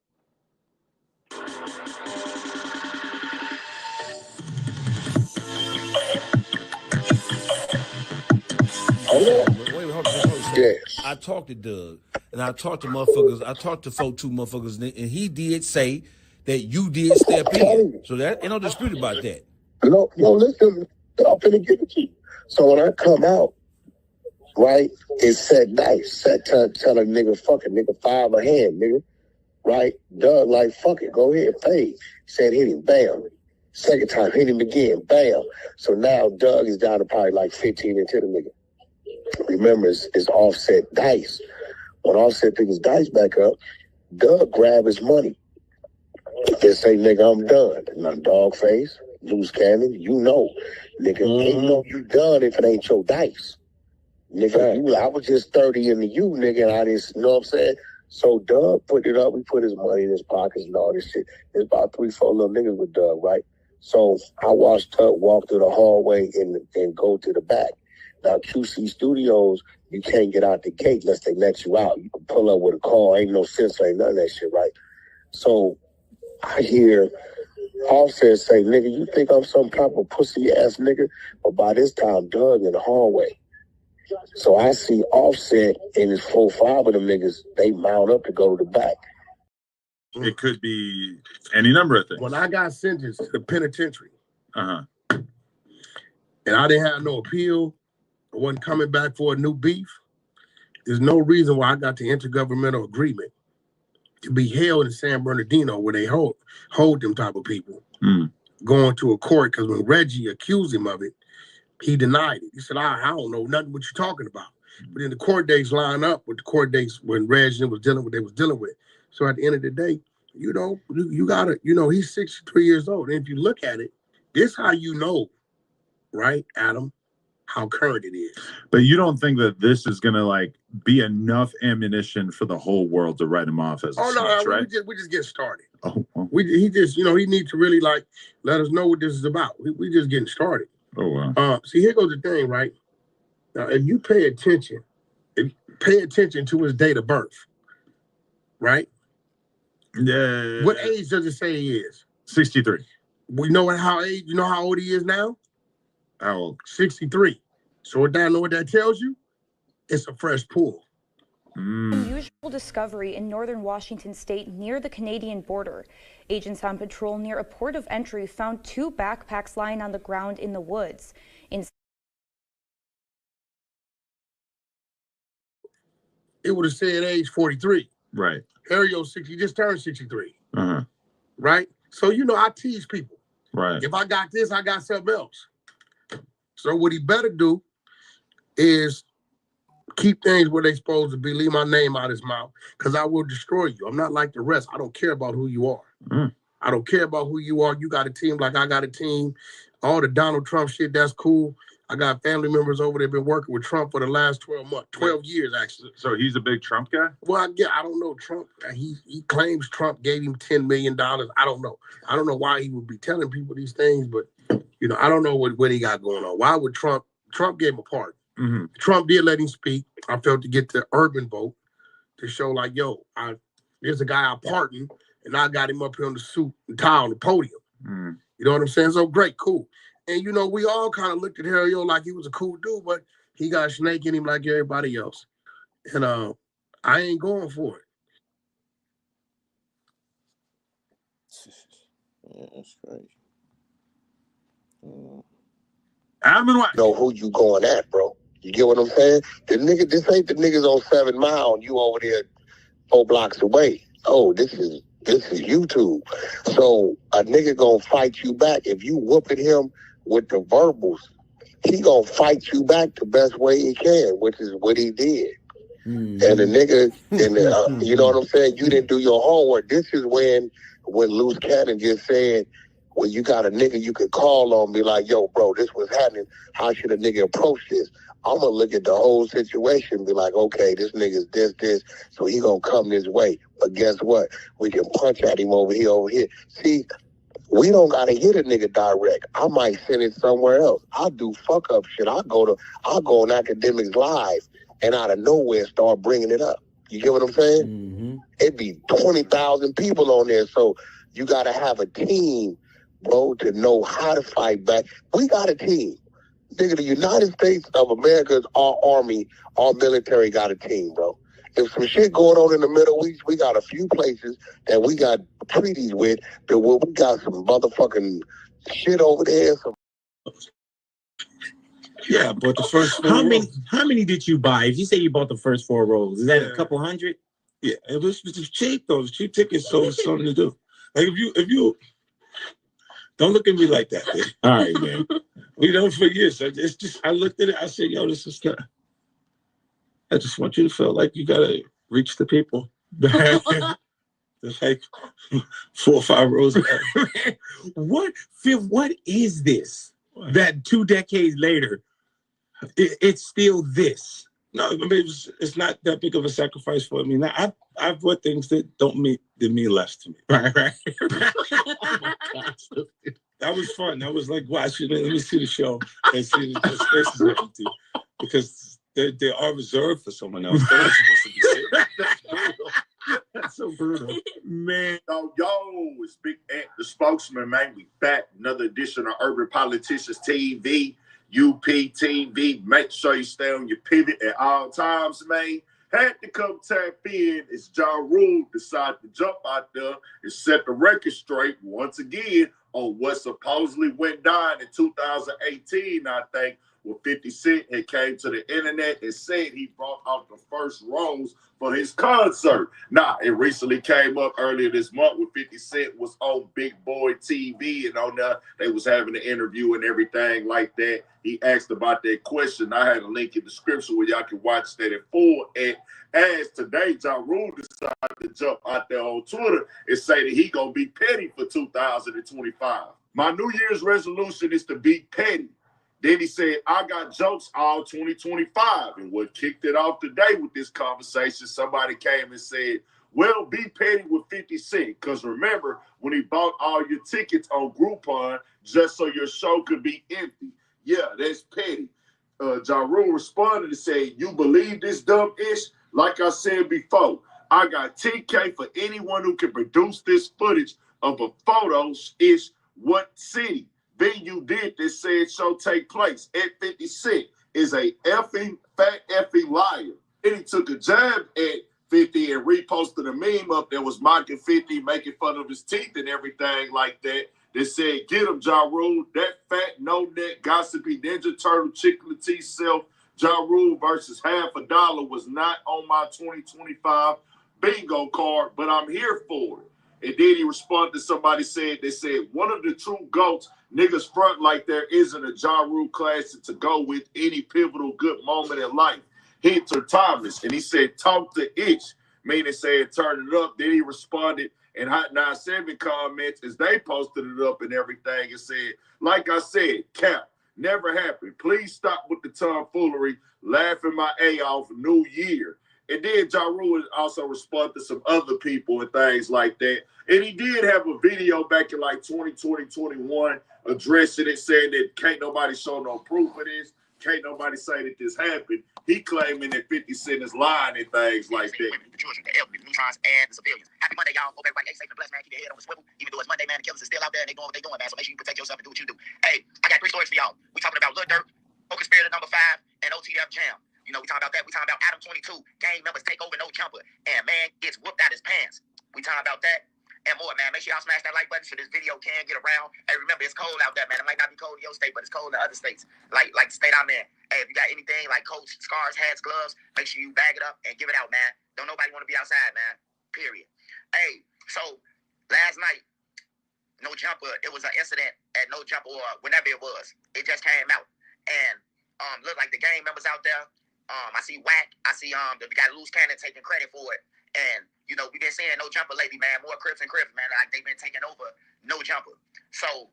Yes. I talked to Doug, and I talked to motherfuckers. I talked to two motherfuckers, and he did say that you did step in. So that ain't no dispute about that. No, listen, I'm finna give it to you. So when I come out, right, it said nice. Tell a nigga, fuck a nigga, 5 a hand, nigga. Right? Doug like, fuck it, go ahead, pay. Said hit him, bam. Second time, hit him again, bam. So now Doug is down to probably like 15 into the nigga. Remember, it's Offset Dice. When Offset pick his dice back up, Doug grab his money. They say, nigga, I'm done. Now, dog face, loose cannon, nigga, ain't no you done if it ain't your dice. Nigga, I was just 30 into you, nigga, and I didn't, you know what I'm saying? So Doug put it up. We put his money in his pockets and all this shit. There's about 3-4 little niggas with Doug, right? So I watched Tuck walk through the hallway and go to the back. Now, QC Studios, you can't get out the gate unless they let you out. You can pull up with a car. Ain't no sense, ain't none of that shit, right? So I hear Offset say, nigga, you think I'm some type of pussy-ass nigga? But by this time, Doug in the hallway. So I see Offset and his 4-5 of them niggas, they mount up to go to the back. It could be any number of things. When I got sentenced to the penitentiary, and I didn't have no appeal, I wasn't coming back for a new beef, there's no reason why I got the intergovernmental agreement to be held in San Bernardino where they hold them type of people going to a court. Because when Reggie accused him of it, he denied it. He said, I don't know nothing what you're talking about. But then the court dates line up with the court dates when Reggie was dealing with what they was dealing with. So at the end of the day, you know, you gotta, you know, he's 63 years old. And if you look at it, this how you know, right, Adam, how current it is. But you don't think that this is gonna like be enough ammunition for the whole world to write him off as a snitch, right? We just get started. Oh, he just, you know, he needs to really like let us know what this is about. We just getting started. Oh wow. See, here goes the thing, right? Now, if you pay attention to his date of birth, right? Yeah. What age does it say he is? 63. We know how age. You know how old he is now? How old? 63. So what that know what that tells you? It's a fresh pool. Unusual discovery in northern Washington state near the Canadian border. Agents on patrol near a port of entry found 2 backpacks lying on the ground in the woods. It would have said age 43. Right. Ariel 60, just turned 63. Right? So, you know, I tease people. Right. If I got this, I got something else. So what he better do is keep things where they supposed to be. Leave my name out his mouth, because I will destroy you. I'm not like the rest. I don't care about who you are. I don't care about who you are. You got a team like I got a team. All the Donald Trump shit, that's cool. I got family members over there been working with Trump for the last 12 years, actually. So he's a big Trump guy? Well, I don't know. Trump, he claims Trump gave him $10 million. I don't know. I don't know why he would be telling people these things, but, you know, I don't know what he got going on. Why would Trump gave him a pardon. Trump did let him speak. I felt to get the urban vote to show like, yo, there's a guy I pardoned, and I got him up here on the suit and tie on the podium. You know what I'm saying? So great, cool. And, you know, we all kind of looked at Harry like he was a cool dude, but he got a snake in him like everybody else. And I ain't going for it. Yeah, that's crazy. I know who you going at, bro. You get what I'm saying? This ain't the niggas on 7 Mile and you over there 4 blocks away. Oh, this is YouTube. So a nigga gonna fight you back. If you whooping him with the verbals, he gonna fight you back the best way he can, which is what he did. And the nigga, you know what I'm saying? You didn't do your homework. This is when Loose Cannon just said, well, you got a nigga you could call on, be like, yo, bro, this was happening. How should a nigga approach this? I'm going to look at the whole situation, be like, okay, this nigga's this, so he going to come this way. But guess what? We can punch at him over here. See, we don't got to hit a nigga direct. I might send it somewhere else. I'll do fuck up shit. I'll go on Academics Live and out of nowhere start bringing it up. You get what I'm saying? It'd be 20,000 people on there. So you got to have a team, bro, to know how to fight back. We got a team. Nigga, the United States of America's our army, our military got a team, bro. If some shit going on in the Middle East, we got a few places that we got treaties with, that we got some motherfucking shit over there. Yeah, but the first 4 How many did you buy? If you say you bought the first 4 rolls, is that a couple hundred? Yeah, it was cheap though. It's cheap tickets, so it's something to do. Like if you don't look at me like that, man. All right, man. We done for years. I looked at it. I said, yo, this is not. I just want you to feel like you gotta reach the people. It's like 4 or 5 rows. What is this? That 2 decades later, it's still this. No, I mean, it's not that big of a sacrifice for me. Now, I've bought things that mean less to me. Right. That was fun. That was like watching it. Let me see the show and see the spaces are empty because they are reserved for someone else. They're not supposed to be sitting. That's so brutal. Man, yo, it's Big Ant, the spokesman, man. We back. Another edition of Urban Politicians TV, UPTV. Make sure you stay on your pivot at all times, man. Had to come tap in. It's Ja Rule decided to jump out there and set the record straight once again on what supposedly went down in 2018, I think, when 50 Cent had came to the internet and said he brought out the first rows for his concert. Now, it recently came up earlier this month when 50 Cent was on Big Boy TV, and on there, they was having an interview and everything like that. He asked about that question. I had a link in the description where y'all can watch that at full. And as today, Ja Rule decided to jump out there on Twitter and say that he gonna be petty for 2025. My New Year's resolution is to be petty. Then he said, I got jokes all 2025. And what kicked it off today with this conversation, somebody came and said, well, be petty with 50 Cent. Because remember, when he bought all your tickets on Groupon just so your show could be empty. Yeah, that's petty. Ja Rule responded and said, you believe this dumb ish? Like I said before, I got TK for anyone who can produce this footage of a photo-ish. What city? Venue did this said show take place at 50 Cent is a fat effing liar. And he took a jab at 50 and reposted a meme up that was mocking 50, making fun of his teeth and everything like that. They said, get him, Ja Rule, that fat, no-neck, gossipy Ninja Turtle, Chicken Teeth self, Ja Rule versus $50 was not on my 2025 bingo card, but I'm here for it. And then he responded to somebody they said, one of the true GOATs, niggas front like there isn't a Ja Rule classic to go with any pivotal good moment in life. Hunter Thomas, and he said, talk to itch, meaning saying turn it up. Then he responded in Hot 97 comments as they posted it up and everything and said, like I said, cap, never happened. Please stop with the tomfoolery, laughing my A off New Year. And then Ja Rule also responded to some other people and things like that. And he did have a video back in like 2020, 21 addressing it, saying that can't nobody show no proof of this. Can't nobody say that this happened. He claiming that 50 Cent is lying and things like that. The children, the elderly, the neutrons, and the civilians. Happy Monday, y'all. Hope everybody safe and blessed, man. Keep your head on the swivel. Even though it's Monday, man, the killers are still out there and they doing what they doing, man. So make sure you protect yourself and do what you do. Hey, I got 3 stories for y'all. We talking about Lil Durk, Co-Conspirator number 5, and OTF Jam. You know, we talking about that. We talking about Adam 22. Gang members take over No Jumper. And man gets whooped out his pants. We talking about that and more, man. Make sure y'all smash that like button so this video can get around. Hey, remember, it's cold out there, man. It might not be cold in your state, but it's cold in other states. Like the state I'm in. Hey, if you got anything like coats, scarves, hats, gloves, make sure you bag it up and give it out, man. Don't nobody want to be outside, man. Period. Hey, so last night, No Jumper, it was an incident at No Jumper or whenever it was. It just came out. And look like the gang members out there. I see Wack. I see we got Loose Cannon taking credit for it. And, you know, we've been seeing No Jumper lately, man. More Crips and Crips, man. Like they've been taking over No Jumper. So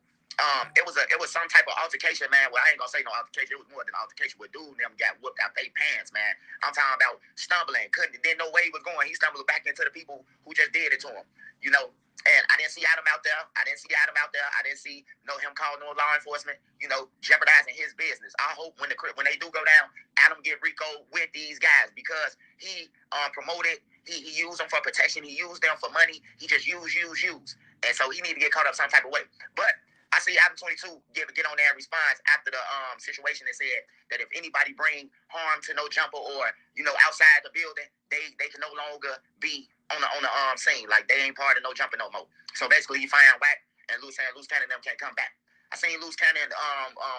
it was some type of altercation, man. Well, I ain't gonna say no altercation. It was more than an altercation where dude and them got whooped out their pants, man. I'm talking about stumbling. Didn't know where he was going. He stumbled back into the people who just did it to him. You know, and I didn't see Adam out there. I didn't see him call no law enforcement, you know, jeopardizing his business. I hope when they do go down, Adam get Rico with these guys because he promoted, he used them for protection, he used them for money, he just use. And so he need to get caught up some type of way. But I see Adam 22 get on there and response after the situation that said that if anybody bring harm to No Jumper or, you know, outside the building, they can no longer be on the scene. Like they ain't part of No Jumper no more. So basically you find Wack and Loose Cannon them can't come back. I seen Loose Cannon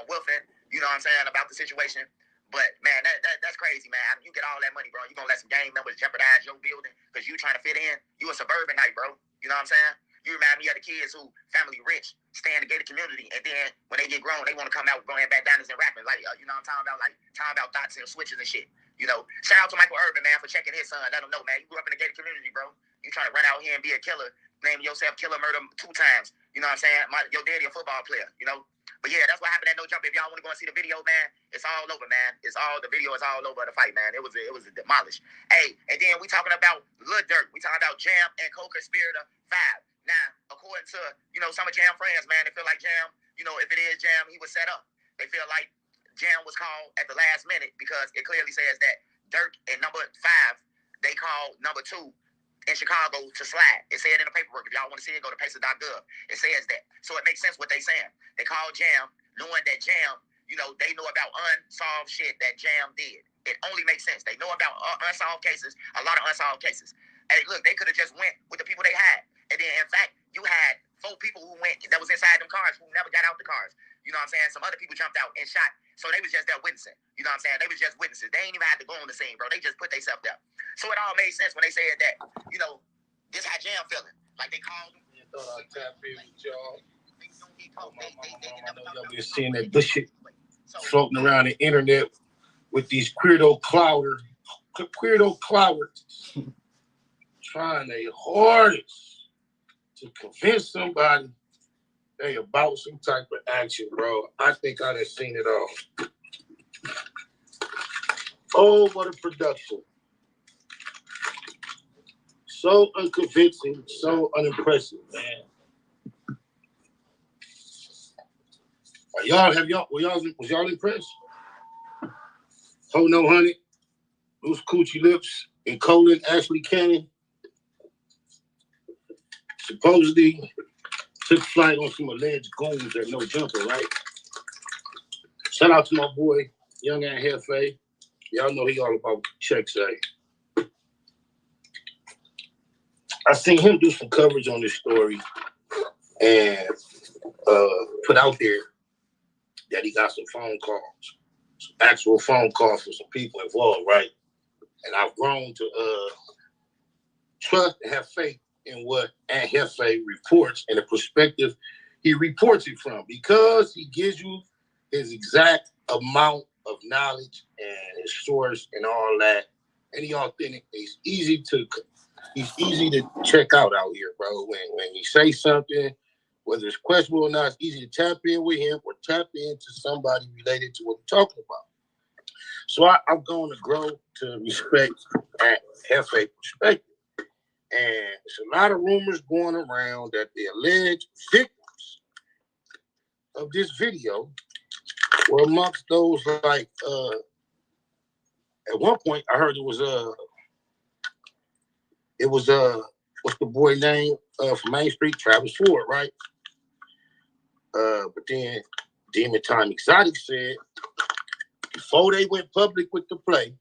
Wilson, you know what I'm saying, about the situation. But man, that's crazy, man. You get all that money, bro. You gonna let some gang members jeopardize your building because you trying to fit in? You a suburbanite, bro. You know what I'm saying? You remind me of the kids who family rich, stay in the gated community, and then when they get grown, they want to come out going bandanas and rapping. Like, you know what I'm talking about thoughts and switches and shit. You know, shout out to Michael Irvin, man, for checking his son. Let him know, man. You grew up in the gated community, bro. You trying to run out here and be a killer, name yourself Killer Murder 2 times. You know what I'm saying? Your daddy a football player, you know? But yeah, that's what happened at No Jumper. If y'all want to go and see the video, man, it's all over, man. The video is all over the fight, man. It was demolished. Hey, and then we talking about Lil Durk. We talking about Jam and Co-Conspirator 5. Now, according to, you know, some of Jam friends, man, they feel like Jam you know, if it is Jam, he was set up. They feel like Jam was called at the last minute because it clearly says that Dirk and number 5, they called number 2 in Chicago to slide. It said in the paperwork. If y'all want to see it, go to pacer.gov. It says that. So it makes sense what they saying. They called Jam knowing that Jam, you know, they know about unsolved shit that Jam did. It only makes sense. They know about unsolved cases, a lot of unsolved cases. Hey, look, they could have just went with the people they had. And then, in fact, you had 4 people who went that was inside them cars who never got out the cars. You know what I'm saying? Some other people jumped out and shot. So they was just there witnessing. You know what I'm saying? They was just witnesses. They ain't even had to go on the scene, bro. They just put themselves there. So it all made sense when they said that, you know, this how Jam feeling. Like they called him. I thought I'd tap in with y'all. I know y'all been seeing that bullshit floating around the internet with these queerdo clouders trying their hardest to convince somebody they about some type of action, bro. I think I done seen it all. Oh, what a production. So unconvincing, so unimpressive, man. Was y'all impressed? Ho No Honey, Loose Coochie Lips, and Colin Ashley Cannon supposedly took flight on some alleged goons at No Jumper, right? Shout out to my boy, Young and Hefe. Y'all know he all about checks, eh? I seen him do some coverage on this story and put out there that he got some phone calls, some actual phone calls from some people involved, right? And I've grown to trust and have faith in what Aunt Hefe reports and the perspective he reports it from, because he gives you his exact amount of knowledge and his source and all that. And he authentic. He's easy to check out here, bro. When he say something, whether it's questionable or not, it's easy to tap in with him or tap into somebody related to what we're talking about. So I'm going to grow to respect Aunt Hefe perspective. And there's a lot of rumors going around that the alleged victims of this video were amongst those like at one point I heard it was what's the boy name from Main Street, Travis Ford, right? But then Demon Time Exotic said before they went public with the play,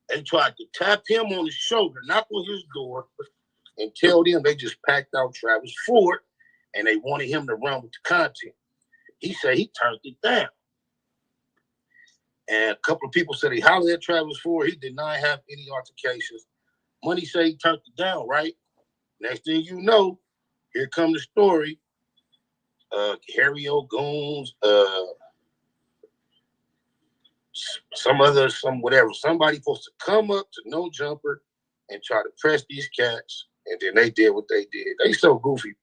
they tried to tap him on his shoulder, knock on his door, and tell them they just packed out Travis Ford and they wanted him to run with the content. He said he turned it down. And a couple of people said he hollered at Travis Ford. He did not have any altercations. Money said he turned it down, right? Next thing you know, here comes the story. Harry O'Goons, somebody supposed to come up to No Jumper and try to press these cats, and then they did what they did. They so goofy.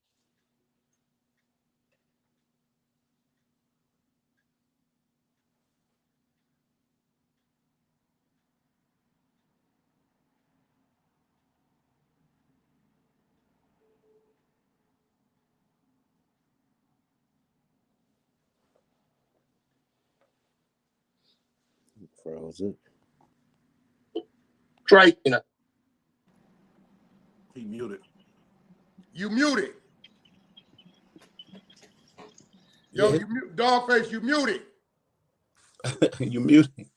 Frozen. Drake, you know. He muted. You muted. Yo, Yeah. you mute, Dogface, you muted. You muted.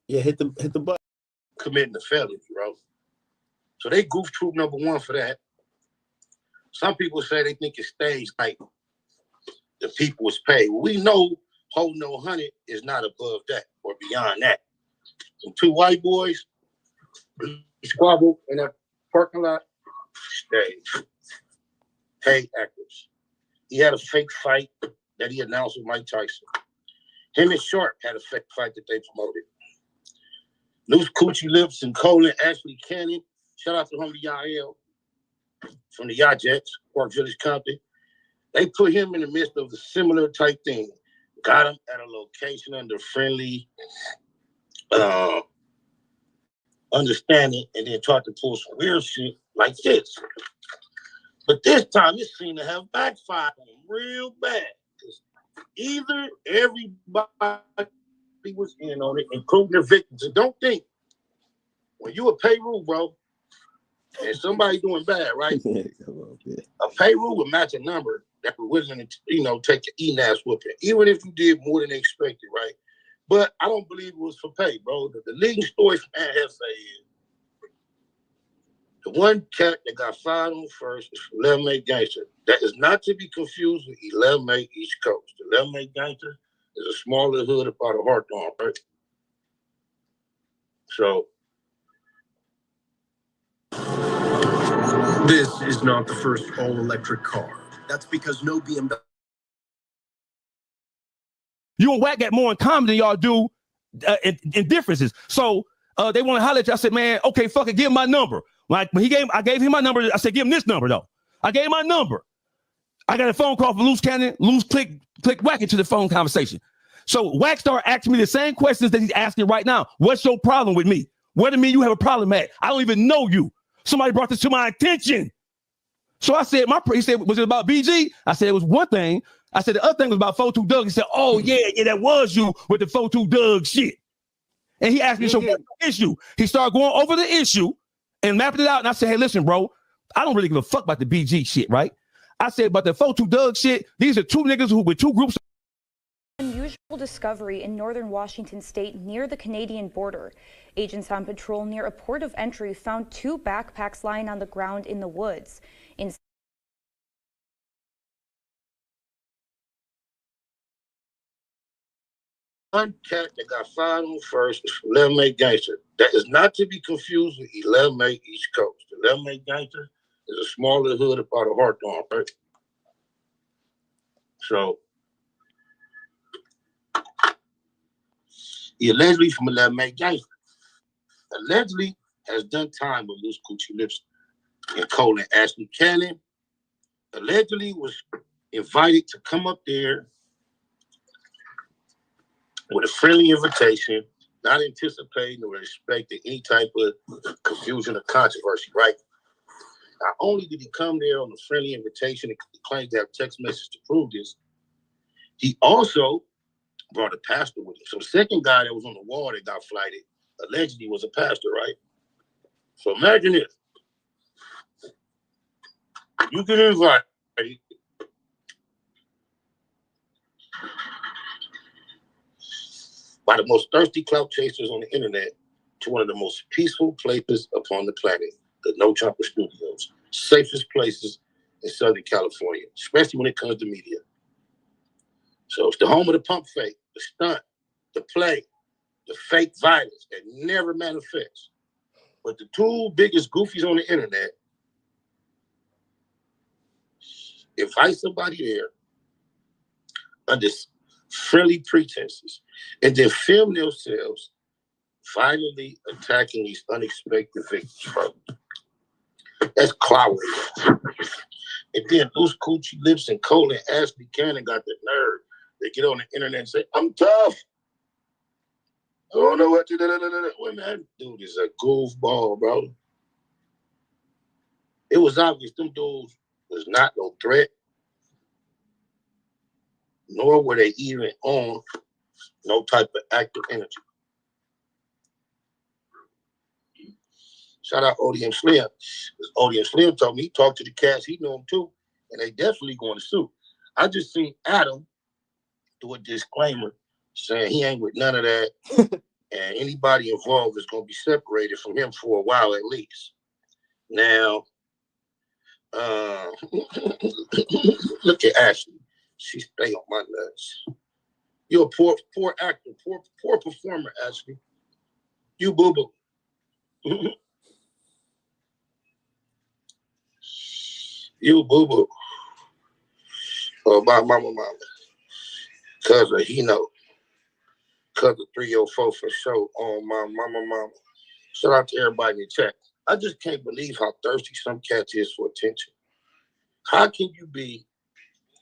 Yeah, hit the button. Committing a felony, bro. So they goof troop number 1 for that. Some people say they think it's staged, like the people was paid. Well, we know Ho No Honey is not above that or beyond that. Some 2 white boys squabbled in that parking lot. Stage. Paid actors. He had a fake fight that he announced with Mike Tyson. Him and Sharp had a fake fight that they promoted. Loose Coochie Lips and Colin Ashley Cannon. Shout out to homie Yael from the Yajets, Park Village, Compton. They put him in the midst of a similar type thing. Got him at a location under friendly understanding, and then tried to pull some weird shit like this. But this time it seemed to have backfired on him real bad. either everybody was in on it, including the victims. And don't think, when you a payroll, bro, and somebody doing bad, right? A payroll would match a number that was willing to, take your ENAS whooping, even if you did more than they expected, right? But I don't believe it was for pay, bro. The leading story from Ann Hefe is the one cat that got fired on first is from 11A Gangster. That is not to be confused with 11A East Coast. The 11A Gangster is a smaller hood about a Hawthorne, right? So this is not the first all-electric car. That's because no BMW. You and Wack got more in common than y'all do in differences. So they want to holler at you. I said, man, okay, fuck it, give him my number. Like when I gave him my number. I said, give him this number though. I gave him my number. I got a phone call from Loose Cannon. Loose click Wack into the phone conversation. So Wack started asking me the same questions that he's asking right now. What's your problem with me? What do you mean you have a problem at? I don't even know you. Somebody brought this to my attention. So I said, he said, was it about BG? I said, it was one thing. I said, the other thing was about 42 Doug. He said, oh, yeah, that was you with the 42 Doug shit. And he asked me, so what's the issue? He started going over the issue and mapping it out. And I said, hey, listen, bro, I don't really give a fuck about the BG shit, right? I said, but the 42 Doug shit, these are two niggas who with two groups. Unusual discovery in northern Washington state near the Canadian border. Agents on patrol near a port of entry found two backpacks lying on the ground in the woods. One cat that got fired on first is from 11A Gangster. That is not to be confused with 11A East Coast. 11A Gangster is a smaller hood about a Hawthorne, right? So he allegedly from 11A Gangster. Allegedly has done time with Loose Coochie Lips and Cole and Ashley Cannon. Allegedly was invited to come up there with a friendly invitation, not anticipating or expecting any type of confusion or controversy, right? Not only did he come there on a friendly invitation and claimed to have text message to prove this, he also brought a pastor with him. So the second guy that was on the wall that got flighted allegedly was a pastor, right? So imagine this. You get invited by the most thirsty clout chasers on the internet to one of the most peaceful places upon the planet, the No Chopper Studios, safest places in Southern California, especially when it comes to media. So it's the home of the pump fake, the stunt, the play, the fake violence that never manifests. But the two biggest goofies on the internet invite somebody there under friendly pretenses and then film themselves violently attacking these unexpected victims. That's clout. And then Loose Coochie Lips and Cole and Ashley Cannon got the nerve to get on the internet and say, I'm tough. I don't know what to do. When that dude is a goofball, bro. It was obvious them dudes was not no threat, nor were they even on no type of active energy. Shout out ODM Slim. ODM Slim told me he talked to the cats, he knew them too, and they definitely going to sue. I just seen Adam do a disclaimer saying he ain't with none of that, and anybody involved is going to be separated from him for a while at least. Now, look at Ashley. She stay on my nuts. You're a poor actor, poor performer, Ashley. You boo-boo. You boo-boo. Oh, my mama. Cousin, he know. Cousin 304 for sure. Oh, my mama. Shout out to everybody in the chat. I just can't believe how thirsty some cats is for attention. How can you be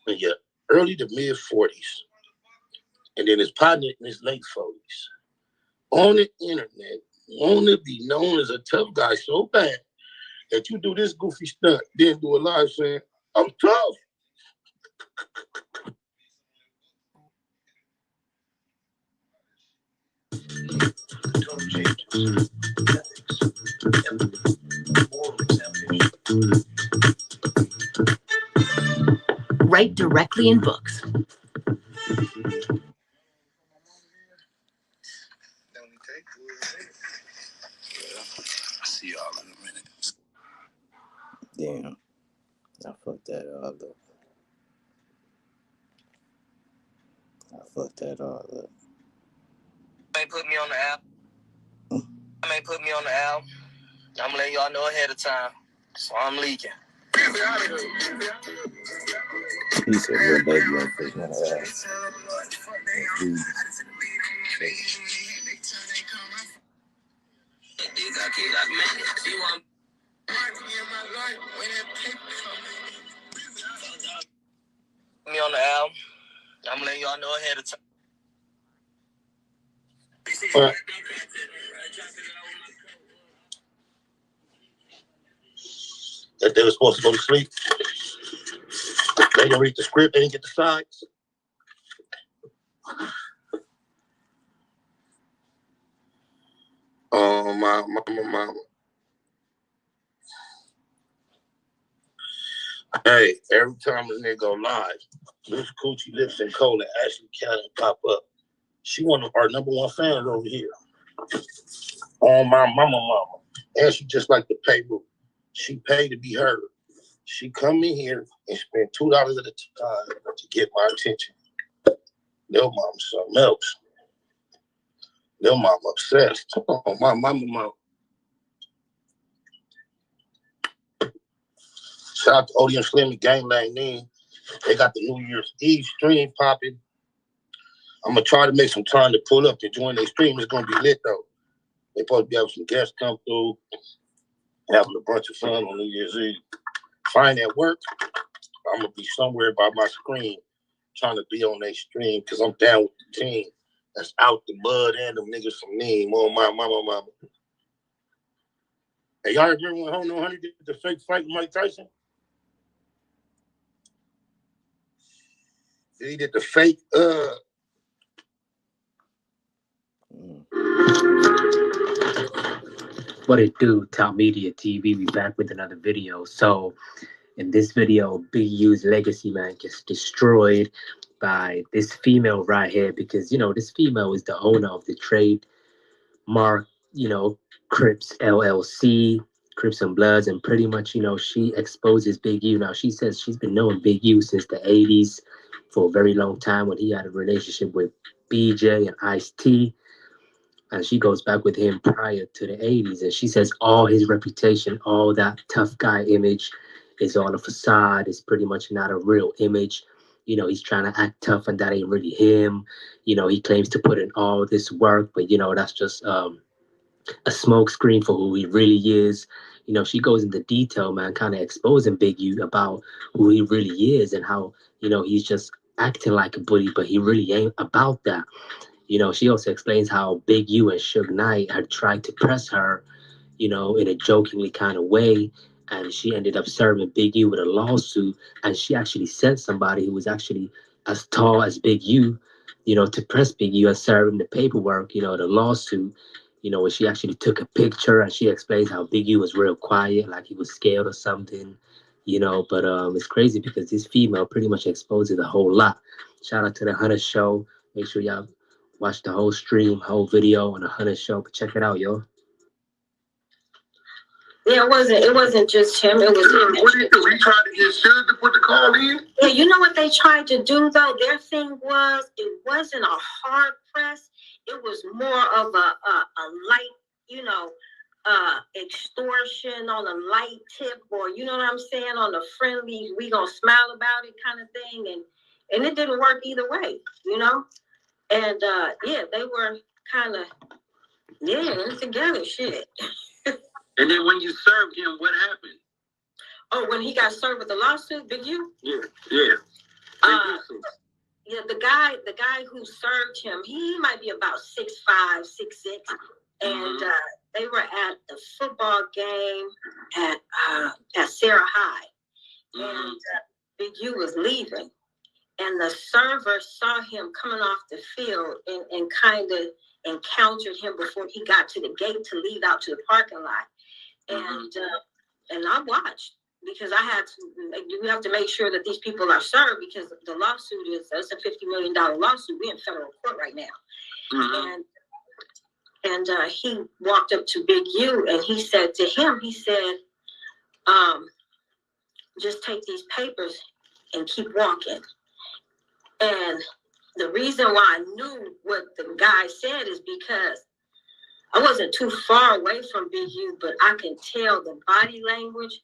in your early to mid 40s and then his partner in his late 40s on the internet want to be known as a tough guy so bad that you do this goofy stunt, then do a live saying, I'm tough. Write directly in books. I'll see y'all in a minute. Damn. I fucked that all up. Ain't put me on the app. Ain't put me on the app. I'm letting y'all know ahead of time. So I'm leaking. He said, "Real baby won't put me on the ass." Me on the album. I'm letting y'all know ahead of time. That they were supposed to go to sleep. They didn't read the script. They didn't get the sides. Oh, my mama. Hey, every time a nigga go live, Miss Coochie Lips and Cole and Ashley Cannon pop up. She one of our number one fans over here. Oh, my mama. And she just like the pay room. She paid to be heard. She come in here and spend $2 at a time to get my attention. Their mom's something else. Their mom obsessed. Oh, my mama. Shout out to Odie and Slim and Gangland Name. They got the New Year's Eve stream popping. I'm going to try to make some time to pull up to join their stream. It's going to be lit, though. They supposed to be having some guests come through, having a bunch of fun on New Year's Eve. If I ain't at work, I'm going to be somewhere by my screen trying to be on their stream because I'm down with the team that's out the mud and them niggas from Neem. Oh, my mama. Hey, y'all remember when Ho No Honey did the fake fight with Mike Tyson? He did the fake, What it do, Top Media TV, we back with another video. So in this video, Big U's legacy, man, gets destroyed by this female right here because, you know, this female is the owner of the trademark, you know, Crips LLC, Crips and Bloods, and pretty much, you know, she exposes Big U. Now, she says she's been knowing Big U since the 80s for a very long time when he had a relationship with BJ and Ice-T. And she goes back with him prior to the 80s. And she says all his reputation, all that tough guy image is all a facade. It's pretty much not a real image. You know, he's trying to act tough and that ain't really him. You know, he claims to put in all this work, but, you know, that's just a smoke screen for who he really is. You know, she goes into detail, man, kind of exposing Big U about who he really is and how, you know, he's just acting like a bully, but he really ain't about that. You know, she also explains how Big U and Suge Knight had tried to press her, you know, in a jokingly kind of way. And she ended up serving Big U with a lawsuit. And she actually sent somebody who was actually as tall as Big U, you know, to press Big U and serve him the paperwork, you know, the lawsuit, you know, where she actually took a picture and she explains how Big U was real quiet, like he was scared or something, you know. But it's crazy because this female pretty much exposes a whole lot. Shout out to the Hunter Show. Make sure y'all watch the whole stream, whole video on the Hunter Show. But check it out, yo. Yeah, it wasn't just him. It was him. What did he do? He tried to get Suge to put the call in? Yeah, you know what they tried to do though? Their thing was it wasn't a hard press. It was more of a light, you know, extortion on a light tip, or you know what I'm saying, on a friendly, we gonna smile about it kind of thing, and it didn't work either way, you know. And yeah, they were kind of together, shit. And then when you served him, what happened? Oh, when he got served with the lawsuit, Big U? Yeah. Yeah, the guy who served him, he might be about 6'5", 6'6", and they were at the football game at Sarah High, and Big U was leaving, and the server saw him coming off the field and kind of encountered him before he got to the gate to leave out to the parking lot. And I watched, because we have to make sure that these people are served, because the lawsuit it's a $50 million lawsuit. We're in federal court right now. And he walked up to Big U and he said to him, just take these papers and keep walking. And the reason why I knew what the guy said is because I wasn't too far away from Big U, but I can tell the body language.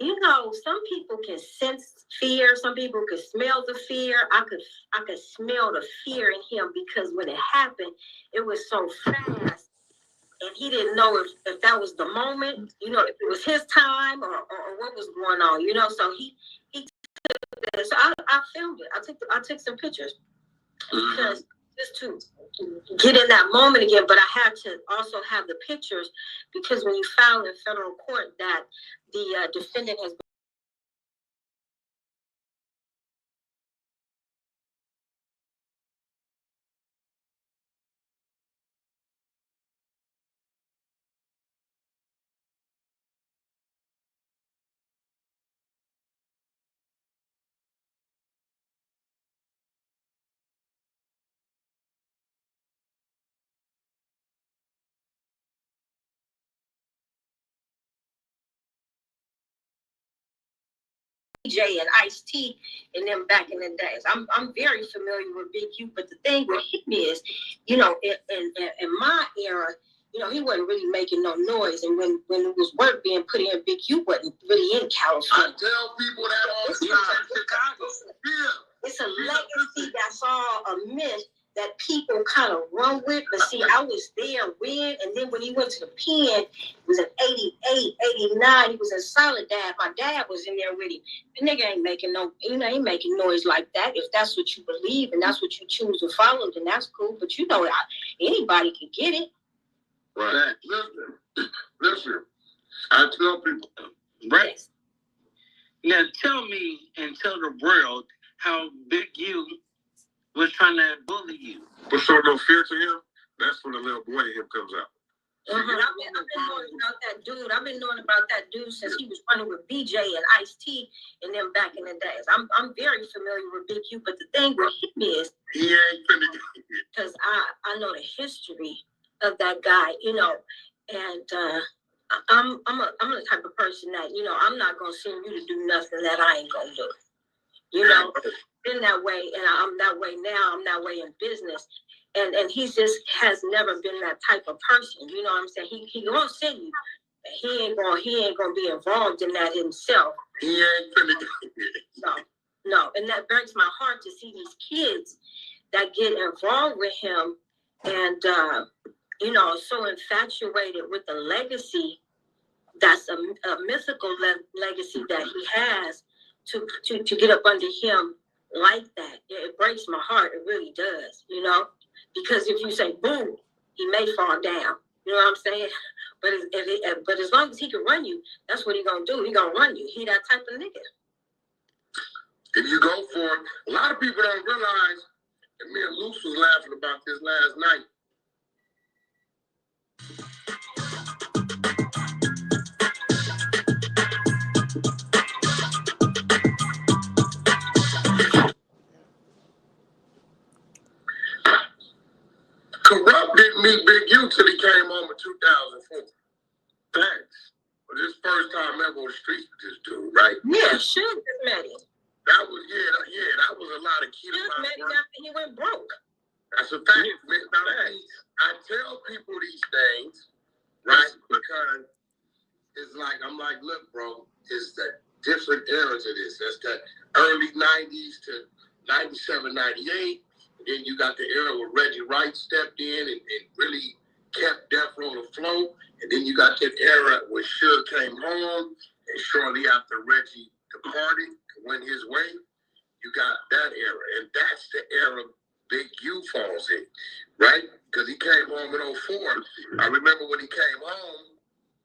You know, some people can sense fear. Some people can smell the fear. I could smell the fear in him, because when it happened, it was so fast. And he didn't know if that was the moment, you know, if it was his time or what was going on, you know. So he took that. So I filmed it. I took some pictures, because just to get in that moment again. But I had to also have the pictures, because when you file in federal court that the defendant has DJ and Ice-T and them back in the days. I'm very familiar with Big U, but the thing with him is, you know, in my era, you know, he wasn't really making no noise. And when it was work being put in, Big U wasn't really in California. I tell people that all the time. Chicago. Yeah. It's a legacy that's all a myth that people kind of run with. But see, I was there when, and then when he went to the pen, it was in 88, 89. He was in Soledad. My dad was in there with him. The nigga ain't making ain't making noise like that. If that's what you believe and that's what you choose to follow, then that's cool. But you know, anybody can get it. Right. Listen. I tell people, right? Now tell me and tell the world how Big U was trying to bully you. But show no fear to him, that's when the little boy in him comes out. I've been knowing about that dude. I've been knowing about that dude since he was running with BJ and Ice-T and them back in the days. I'm very familiar with Big U, but the thing with him is, he ain't finna get it. Because I know the history of that guy, you know, and I'm the type of person that, you know, I'm not gonna send you to do nothing that I ain't gonna do. You know, been that way, and I'm that way now. I'm that way in business, and he just has never been that type of person. You know what I'm saying? He gonna send you. He ain't gonna be involved in that himself. He ain't finna get it. No, and that breaks my heart to see these kids that get involved with him, and you know, so infatuated with the legacy. That's a mythical legacy that he has. To get up under him like that, it breaks my heart. It really does, you know, because if you say boom, he may fall down. You know what I'm saying? But as long as he can run you, that's what he gonna do. He gonna run you. He that type of nigga. If you go for it, a lot of people don't realize. And me and Luce was laughing about this last night. Corrupt didn't meet Big U till he came home in 2004. Thanks. But his first time ever on the streets with this dude, right? Yeah, Suge just met him. That was that was a lot of kids. Suge met him after he went broke. That's a fact. I tell people these things, right? Because it's like, I'm like, look, bro, it's the different eras of this. That's that early 90s to 97, 98. Then you got the era where Reggie Wright stepped in and really kept Death Row afloat. And then you got that era where Suge came home, and shortly after Reggie departed and went his way, you got that era. And that's the era Big U falls in, right? Because he came home in 04. I remember when he came home,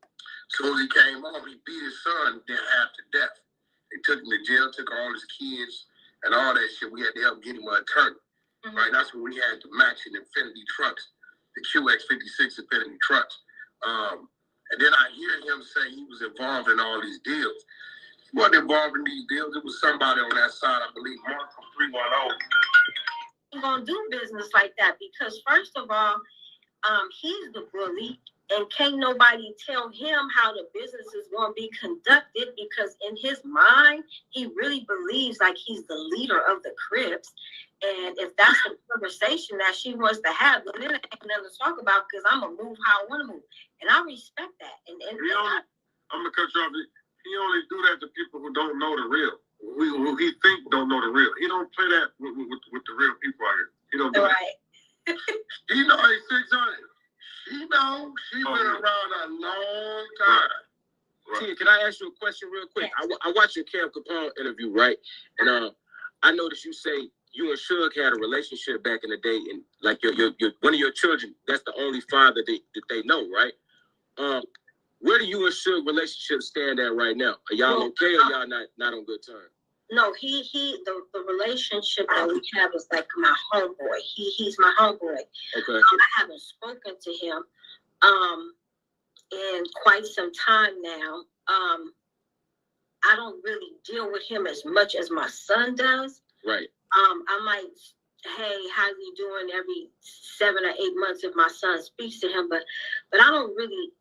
as soon as he came home, he beat his son then half to death. They took him to jail, took all his kids, and all that shit. We had to help get him an attorney. Right? That's when we had the matching Infinity trucks, the QX56 Infinity trucks. And then I hear him say he was involved in all these deals. He wasn't involved in these deals. It was somebody on that side, I believe, Mark from 310. I'm gonna do business like that because first of all, he's the bully, and can't nobody tell him how the business is gonna be conducted because in his mind, he really believes like he's the leader of the Crips. And if that's the conversation that she wants to have, then it ain't nothing to talk about because I'm gonna move how I want to move, and I respect that. And I'm gonna cut you off. He only do that to people who don't know the real. Who he think don't know the real. He don't play that with the real people out here. He don't do that. He know hey, 600. She know she been around a long time. Tia, can I ask you a question real quick? I watched your Cam Capone interview, right? And I noticed you say you and Suge had a relationship back in the day, and like your one of your children, that's the only father that they know, right? Where do you and Suge relationship stand at right now? Are y'all okay or y'all not on good terms? No, the relationship that we have is like my homeboy. He's my homeboy. Okay. I haven't spoken to him in quite some time now. I don't really deal with him as much as my son does. Right. I might, hey, how you doing every 7 or 8 months if my son speaks to him, but I don't really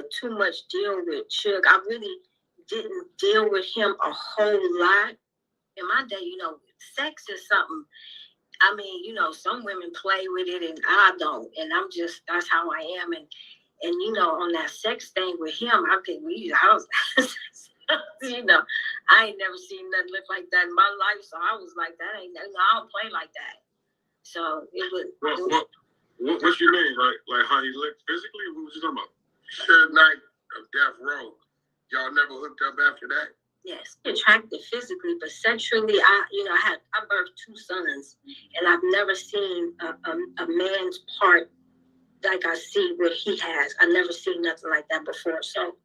too much deal with Suge. I really didn't deal with him a whole lot. In my day, sex is something, I mean, some women play with it and I don't, and that's how I am. And on that sex thing with him, I was I ain't never seen nothing look like that in my life, so I was like, I don't play like that. So it was. What you mean? Like how he looked physically? What was you talking about? Suge Knight of Death Row. Y'all never hooked up after that? Yes, attracted physically, but sexually, I birthed 2 sons, and I've never seen a man's part like I see what he has. I never seen nothing like that before. So.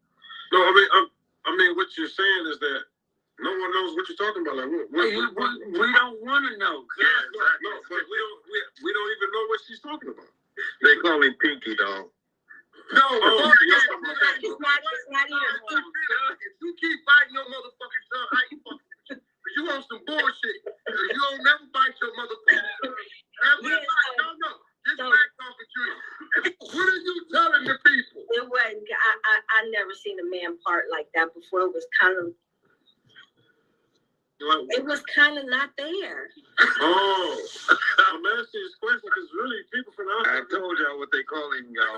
No, I mean, what you're saying is that no one knows what you're talking about. Like, we don't want to know. Yeah, no, but we don't even know what she's talking about. They call him Pinky, dog. No, it's not here. If you keep biting your motherfucking tongue, how you fucking? You on some bullshit. You don't never bite your motherfucking tongue. No. This back talking to you. What are you telling the people? It wasn't. I never seen a man part like that before. It was kind of not there. Oh, I'm asking this question because really people from outside. I told y'all what they call him. What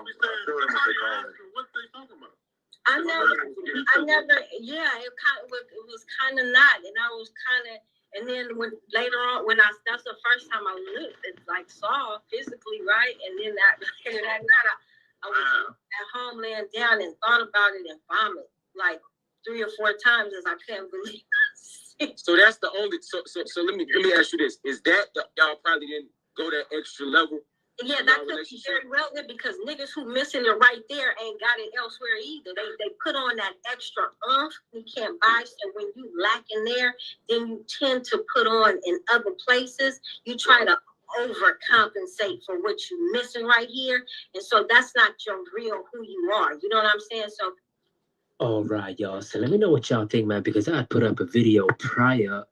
they talking about? I never. Yeah, it was kind of not, and I was kind of. And then later on, that's the first time I looked, it's like saw physically, right? And then that night, I was at home laying down and thought about it and vomited like 3 or 4 times as I couldn't believe it. So that's the only. So let me ask you this: is that y'all probably didn't go that extra level? Yeah, that could be very relevant because niggas who missing it right there ain't got it elsewhere either. They put on that extra you can't buy. So when you lack in there, then you tend to put on in other places. You try to overcompensate for what you missing right here. And so that's not your real who you are. You know what I'm saying? So. All right, y'all. So let me know what y'all think, man, because I put up a video prior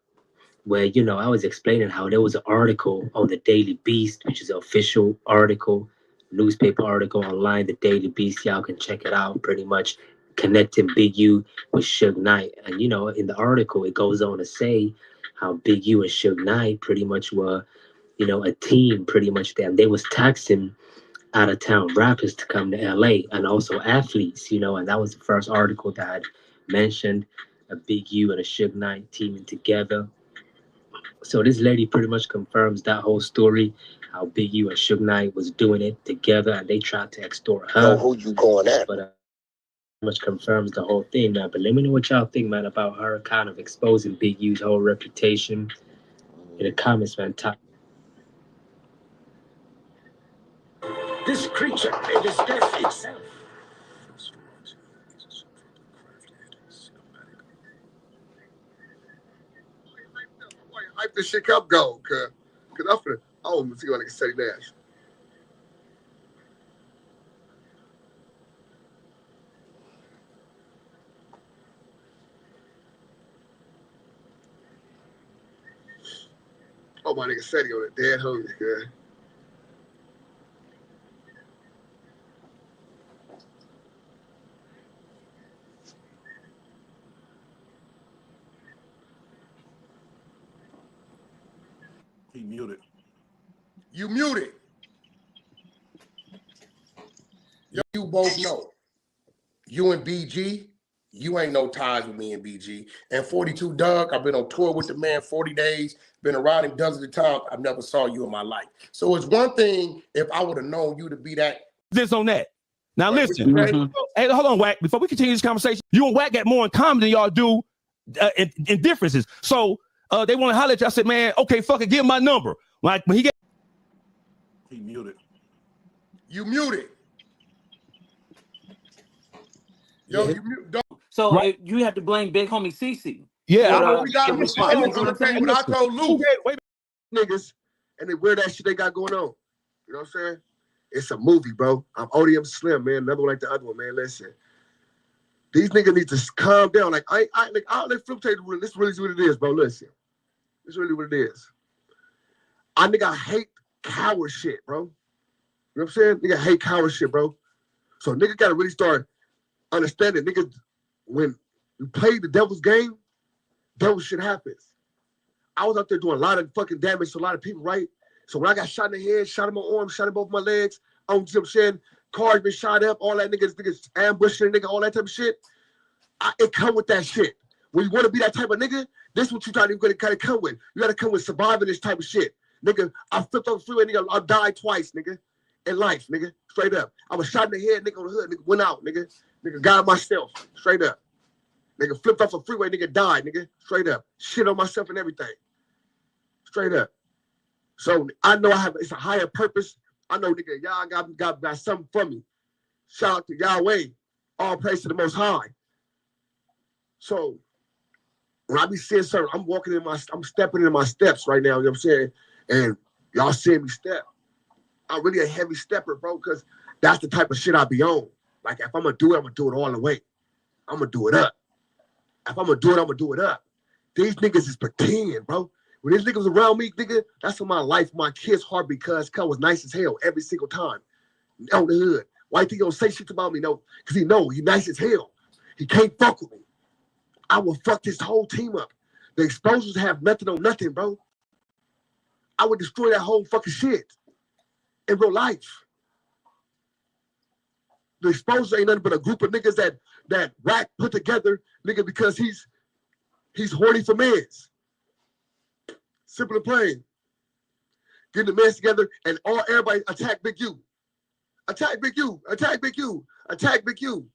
where, I was explaining how there was an article on the Daily Beast, which is an official article, newspaper article online, the Daily Beast. Y'all can check it out, pretty much connecting Big U with Suge Knight. And, in the article, it goes on to say how Big U and Suge Knight pretty much were, a team pretty much them. They was taxing out-of-town rappers to come to LA and also athletes, and that was the first article that had mentioned a Big U and a Suge Knight teaming together. So this lady pretty much confirms that whole story, how Big U and Suge Knight was doing it together and they tried to extort her. Who you going at? But pretty much confirms the whole thing now. But let me know what y'all think, man, about her kind of exposing Big U's whole reputation in the comments, man. This creature made his death itself. How this shit come go, cause I'm finna. I want to see what I can say Nash. Oh, my nigga Seti on it, dead hungry, girl. He muted. You muted. You both know. You and BG, you ain't no ties with me and BG. And 42 Doug, I've been on tour with the man 40 days, been around him dozens of times. I never saw you in my life. So it's one thing if I would have known you to be that. This on that. Now listen. Hey, hold on, Wack. Before we continue this conversation, you and Wack got more in common than y'all do in differences. So they want to holler at you. I said, man, okay, fuck it, give him my number. Like when he got. He muted. You muted. Yo, you mute. So you have to blame Big Homie CC. Yeah, we got him when I told Lou niggas and they wear that shit they got going on. You know what I'm saying? It's a movie, bro. I'm ODM Slim, man. Another one like the other one, man. Listen. These niggas need to calm down. Like, I'll let Flip tell you this really is what it is, bro. Listen. This is really what it is. I hate coward shit, bro. You know what I'm saying? Nigga hate coward shit, bro. So nigga gotta really start understanding, nigga, when you play the devil's game, devil shit happens. I was out there doing a lot of fucking damage to a lot of people, right? So when I got shot in the head, shot in my arm, shot in both my legs, you know what I'm saying? Cars been shot up, all that niggas ambushing, nigga, all that type of shit. It come with that shit. When you want to be that type of nigga, this is what you try to kind of come with. You got to come with surviving this type of shit. Nigga, I flipped off the freeway, nigga, I died twice, nigga, in life, nigga, straight up. I was shot in the head, nigga, on the hood, nigga, went out, nigga. Nigga, got myself, straight up. Nigga, flipped off a freeway, nigga, died, nigga, straight up. Shit on myself and everything. Straight up. So I know it's a higher purpose. I know, nigga, y'all got something for me. Shout out to Yahweh. All praise to the Most High. So when I be seeing something, I'm stepping in my steps right now, you know what I'm saying? And y'all seeing me step. I'm really a heavy stepper, bro, because that's the type of shit I be on. Like, if I'm going to do it, I'm going to do it all the way. I'm going to do it up. If I'm going to do it, I'm going to do it up. These niggas is pretend, bro. When these niggas around me, nigga, that's in my life, my kid's heart, because Cuz was nice as hell every single time on the hood. Why think he don't say shit about me? No, because he know he nice as hell. He can't fuck with me. I will fuck this whole team up. The exposures have nothing on nothing, bro. I would destroy that whole fucking shit in real life. The exposures ain't nothing but a group of niggas that Wack put together, nigga, because he's horny for mans. Simple and plain. Getting the mans together and everybody attack Big U. Attack Big U. Attack Big U. Attack Big U.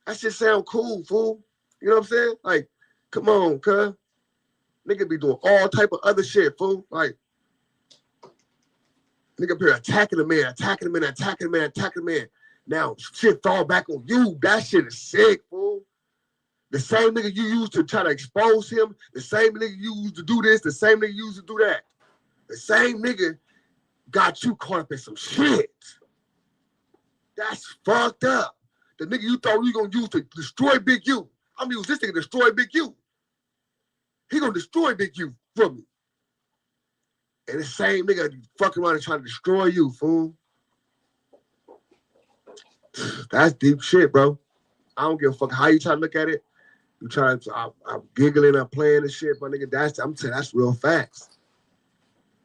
That shit sound cool, fool. You know what I'm saying? Like, come on, cuz. Nigga be doing all type of other shit, fool. Like, nigga up here attacking the man, attacking the man, attacking the man, attacking the man. Now, shit fall back on you. That shit is sick, fool. The same nigga you used to try to expose him, the same nigga you used to do this, the same nigga you used to do that. The same nigga got you caught up in some shit. That's fucked up. The nigga you thought you were going to use to destroy Big U. I'm going to use this nigga to destroy Big U. He going to destroy Big U from me. And the same nigga fucking around and trying to destroy you, fool. That's deep shit, bro. I don't give a fuck how you try to look at it. You trying to, I'm giggling, I'm playing and shit, but nigga, I'm saying that's real facts.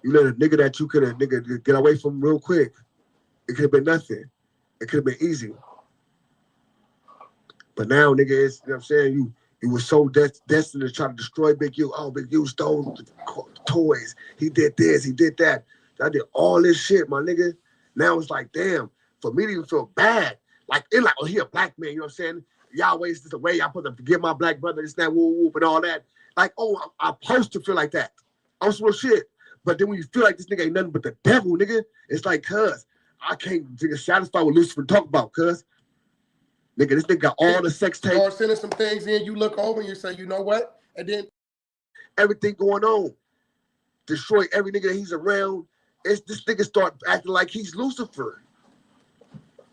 You let a nigga that you could have nigga get away from real quick. It could have been nothing. It could have been easy. But now, nigga, it's, you know what I'm saying? You were so destined to try to destroy Big U. Oh, Big U stole the toys. He did this, he did that. I did all this shit, my nigga. Now it's like, damn, for me to even feel bad. Like, it's like, oh, he a black man, you know what I'm saying? Yahweh is just the way I put to forgive my black brother, this, that, whoop, whoop, and all that. Like, oh, I'm supposed to feel like that. I'm some real shit. But then when you feel like this nigga ain't nothing but the devil, nigga, it's like, cuz, I can't get satisfied with Lucifer talk about, cuz. Nigga, this nigga got all the sex tapes. Start sending some things in, you look over and you say, you know what? And then everything going on. destroy every nigga that he's around. It's this nigga start acting like he's Lucifer.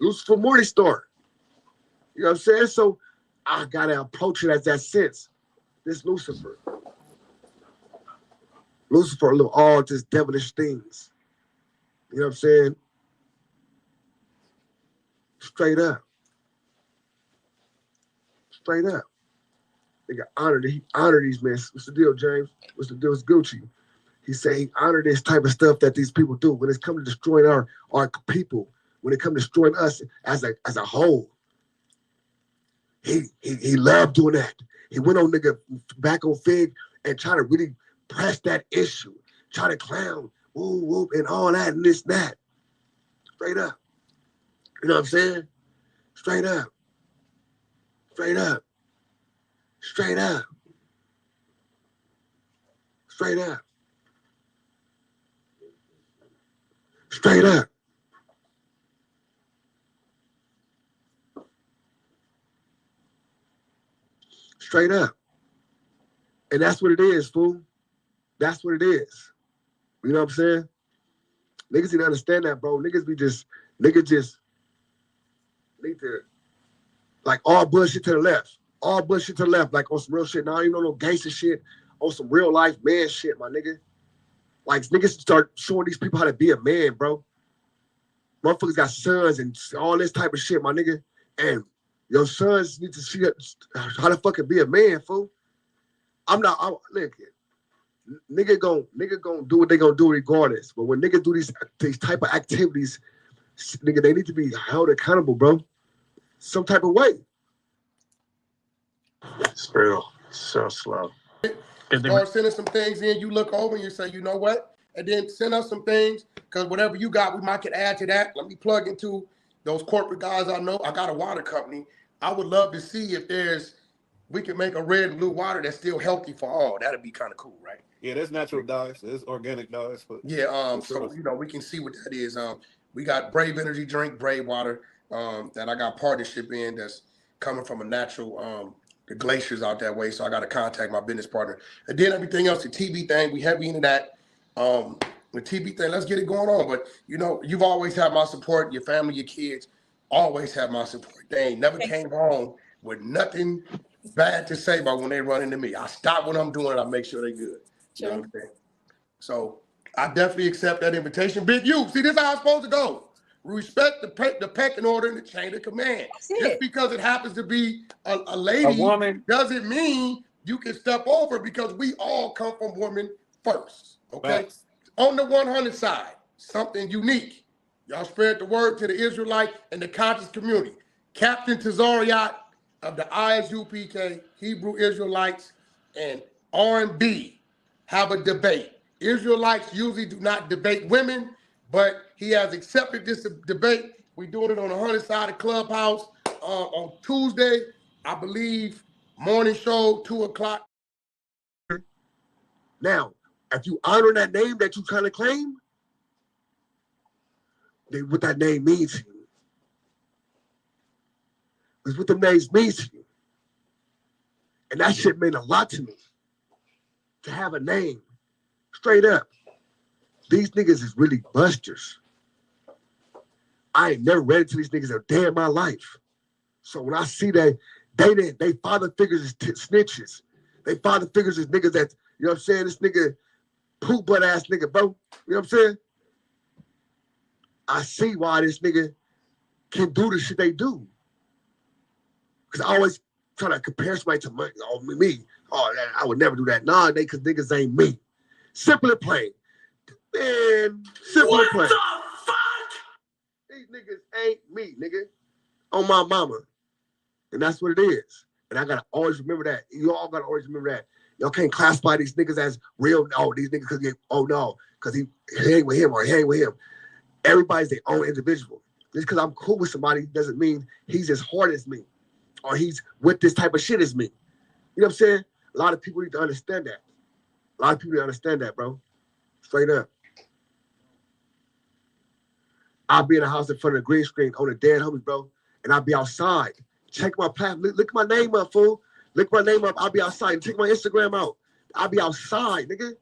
Lucifer Morningstar. You know what I'm saying? So I gotta approach it as that sense. This Lucifer. Lucifer look all just devilish things. You know what I'm saying? Straight up. Straight up. Nigga honor these men. What's the deal, James? What's the deal with Gucci? He said he honored this type of stuff that these people do when it's come to destroying our people, when it come to destroying us as a whole. He loved doing that. He went on nigga back on Fig and try to really press that issue, try to clown, woo whoop, and all that and this, that. Straight up. You know what I'm saying? Straight up. Straight up. Straight up. Straight up. Straight up. Straight up. And that's what it is, fool. That's what it is. You know what I'm saying? Niggas need to understand that, bro. Niggas just need to, like, all bullshit to the left. All bullshit to the left, like on some real shit. Now I don't even know no gangster shit, on some real life man shit, my nigga. Like, niggas start showing these people how to be a man, bro. Motherfuckers got sons and all this type of shit, my nigga. And your sons need to see how to fucking be a man, fool. Look, nigga gon' do what they gonna do regardless. But when niggas do these type of activities, nigga, they need to be held accountable, bro. Some type of way. It's real. So slow. Start sending some things in, you look over and you say, you know what? And then send us some things, because whatever you got, we might could add to that. Let me plug into those corporate guys I know. I got a water company. I would love to see if we can make a red and blue water that's still healthy for all. That'd be kind of cool, right? Yeah, there's natural dyes. There's organic dyes. Yeah, so, you know, we can see what that is. We got Brave Energy Drink, Brave Water, that I got partnership in that's coming from a natural, the glaciers out that way. So I got to contact my business partner. And then everything else, the TV thing, we heavy into that. The TV thing, let's get it going on. But, you know, you've always had my support. Your family, your kids always have my support. They ain't never came home with nothing bad to say about when they run into me. I stop what I'm doing and I make sure they're good. You know what I'm saying? So I definitely accept that invitation. Big U, see, this is how it's supposed to go. Respect the pecking order and the chain of command. Just because it happens to be a lady, a woman, doesn't mean you can step over, because we all come from women first. Okay? Right. On the 100 side, something unique. Y'all spread the word to the Israelite and the conscious community. Captain Tazariot of the ISUPK, Hebrew Israelites, and R&B have a debate. Israelites usually do not debate women, but he has accepted this debate. We're doing it on the 100 side of Clubhouse on Tuesday, I believe, morning show, 2 o'clock. Now, if you honor that name that you kind of claim, then what that name means to you. Because what the names means to you. And that shit meant a lot to me. To have a name. Straight up. These niggas is really busters. I ain't never read into these niggas a day in my life. So when I see that they father figures is snitches. They father figures is niggas that, you know what I'm saying, this nigga poop butt ass nigga, bro. You know what I'm saying? I see why this nigga can do the shit they do. Because I always try to compare somebody to me. Oh, I would never do that. Nah, because niggas ain't me. Simple and plain. Man, simple and plain. These niggas ain't me, nigga. On my mama. And that's what it is. And I gotta always remember that. You all gotta always remember that. Y'all can't classify these niggas as real. Oh, these niggas because he hang with him or hang with him. Everybody's their own individual. Just because I'm cool with somebody doesn't mean he's as hard as me or he's with this type of shit as me. You know what I'm saying? A lot of people need to understand that. A lot of people need to understand that, bro. Straight up. I'll be in a house in front of a green screen on a dead homies, bro, and I'll be outside. Check my platform. Look my name up, fool. Look my name up. I'll be outside. Check my Instagram out. I'll be outside, nigga.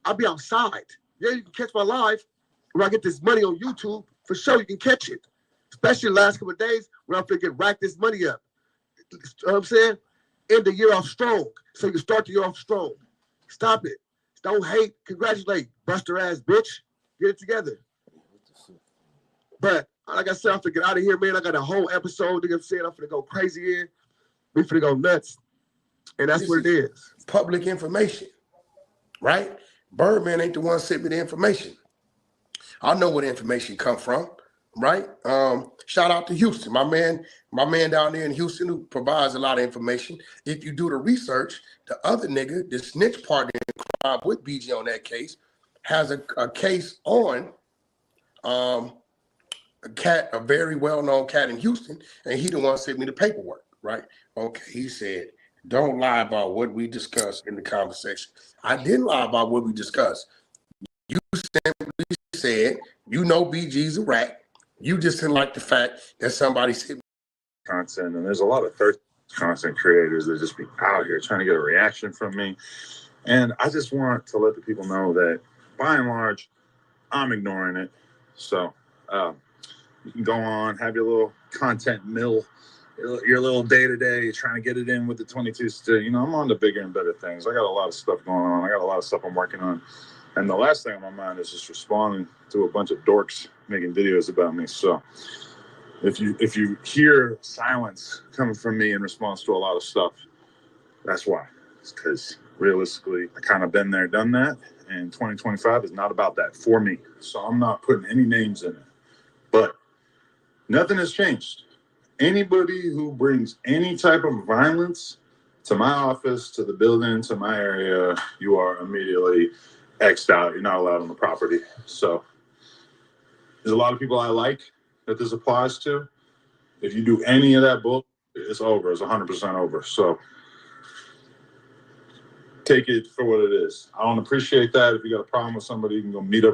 I'll be outside. Yeah, you can catch my live. When I get this money on YouTube, for sure you can catch it. Especially the last couple of days when I'm finna rack this money up. You know what I'm saying? End the year off strong. So you can start the year off strong. Stop it. Don't hate. Congratulate. Buster ass bitch. Get it together. But like I said, I'm finna get out of here, man. I got a whole episode. Nigga, I'm saying I'm finna go crazy in. We finna go nuts. And that's what it is. Public information, right? Birdman ain't the one sent me the information. I know where the information come from, right? Shout out to Houston, my man down there in Houston who provides a lot of information. If you do the research, the other nigga, the snitch partner in crime with BG on that case, has a case on a very well-known cat in Houston, and he the one sent me the paperwork, right? Okay, he said, don't lie about what we discussed in the conversation. I didn't lie about what we discussed. You simply said, you know BG's a rat. You just didn't like the fact that somebody said content, and there's a lot of thirsty content creators that just be out here trying to get a reaction from me. And I just want to let the people know that by and large, I'm ignoring it. So you can go on, have your little content mill, your little day-to-day, trying to get it in with the 22 still. You know, I'm on to bigger and better things. I got a lot of stuff going on. I got a lot of stuff I'm working on. And the last thing on my mind is just responding to a bunch of dorks making videos about me. So if you hear silence coming from me in response to a lot of stuff, that's why. It's because realistically, I kind of been there, done that. And 2025 is not about that for me. So I'm not putting any names in it. But nothing has changed. Anybody who brings any type of violence to my office, to the building, to my area, you are immediately X'd out. You're not allowed on the property. So there's a lot of people I like that this applies to. If you do any of that bull, it's over. It's 100% over. So take it for what it is. I don't appreciate that. If you got a problem with somebody, you can go meet up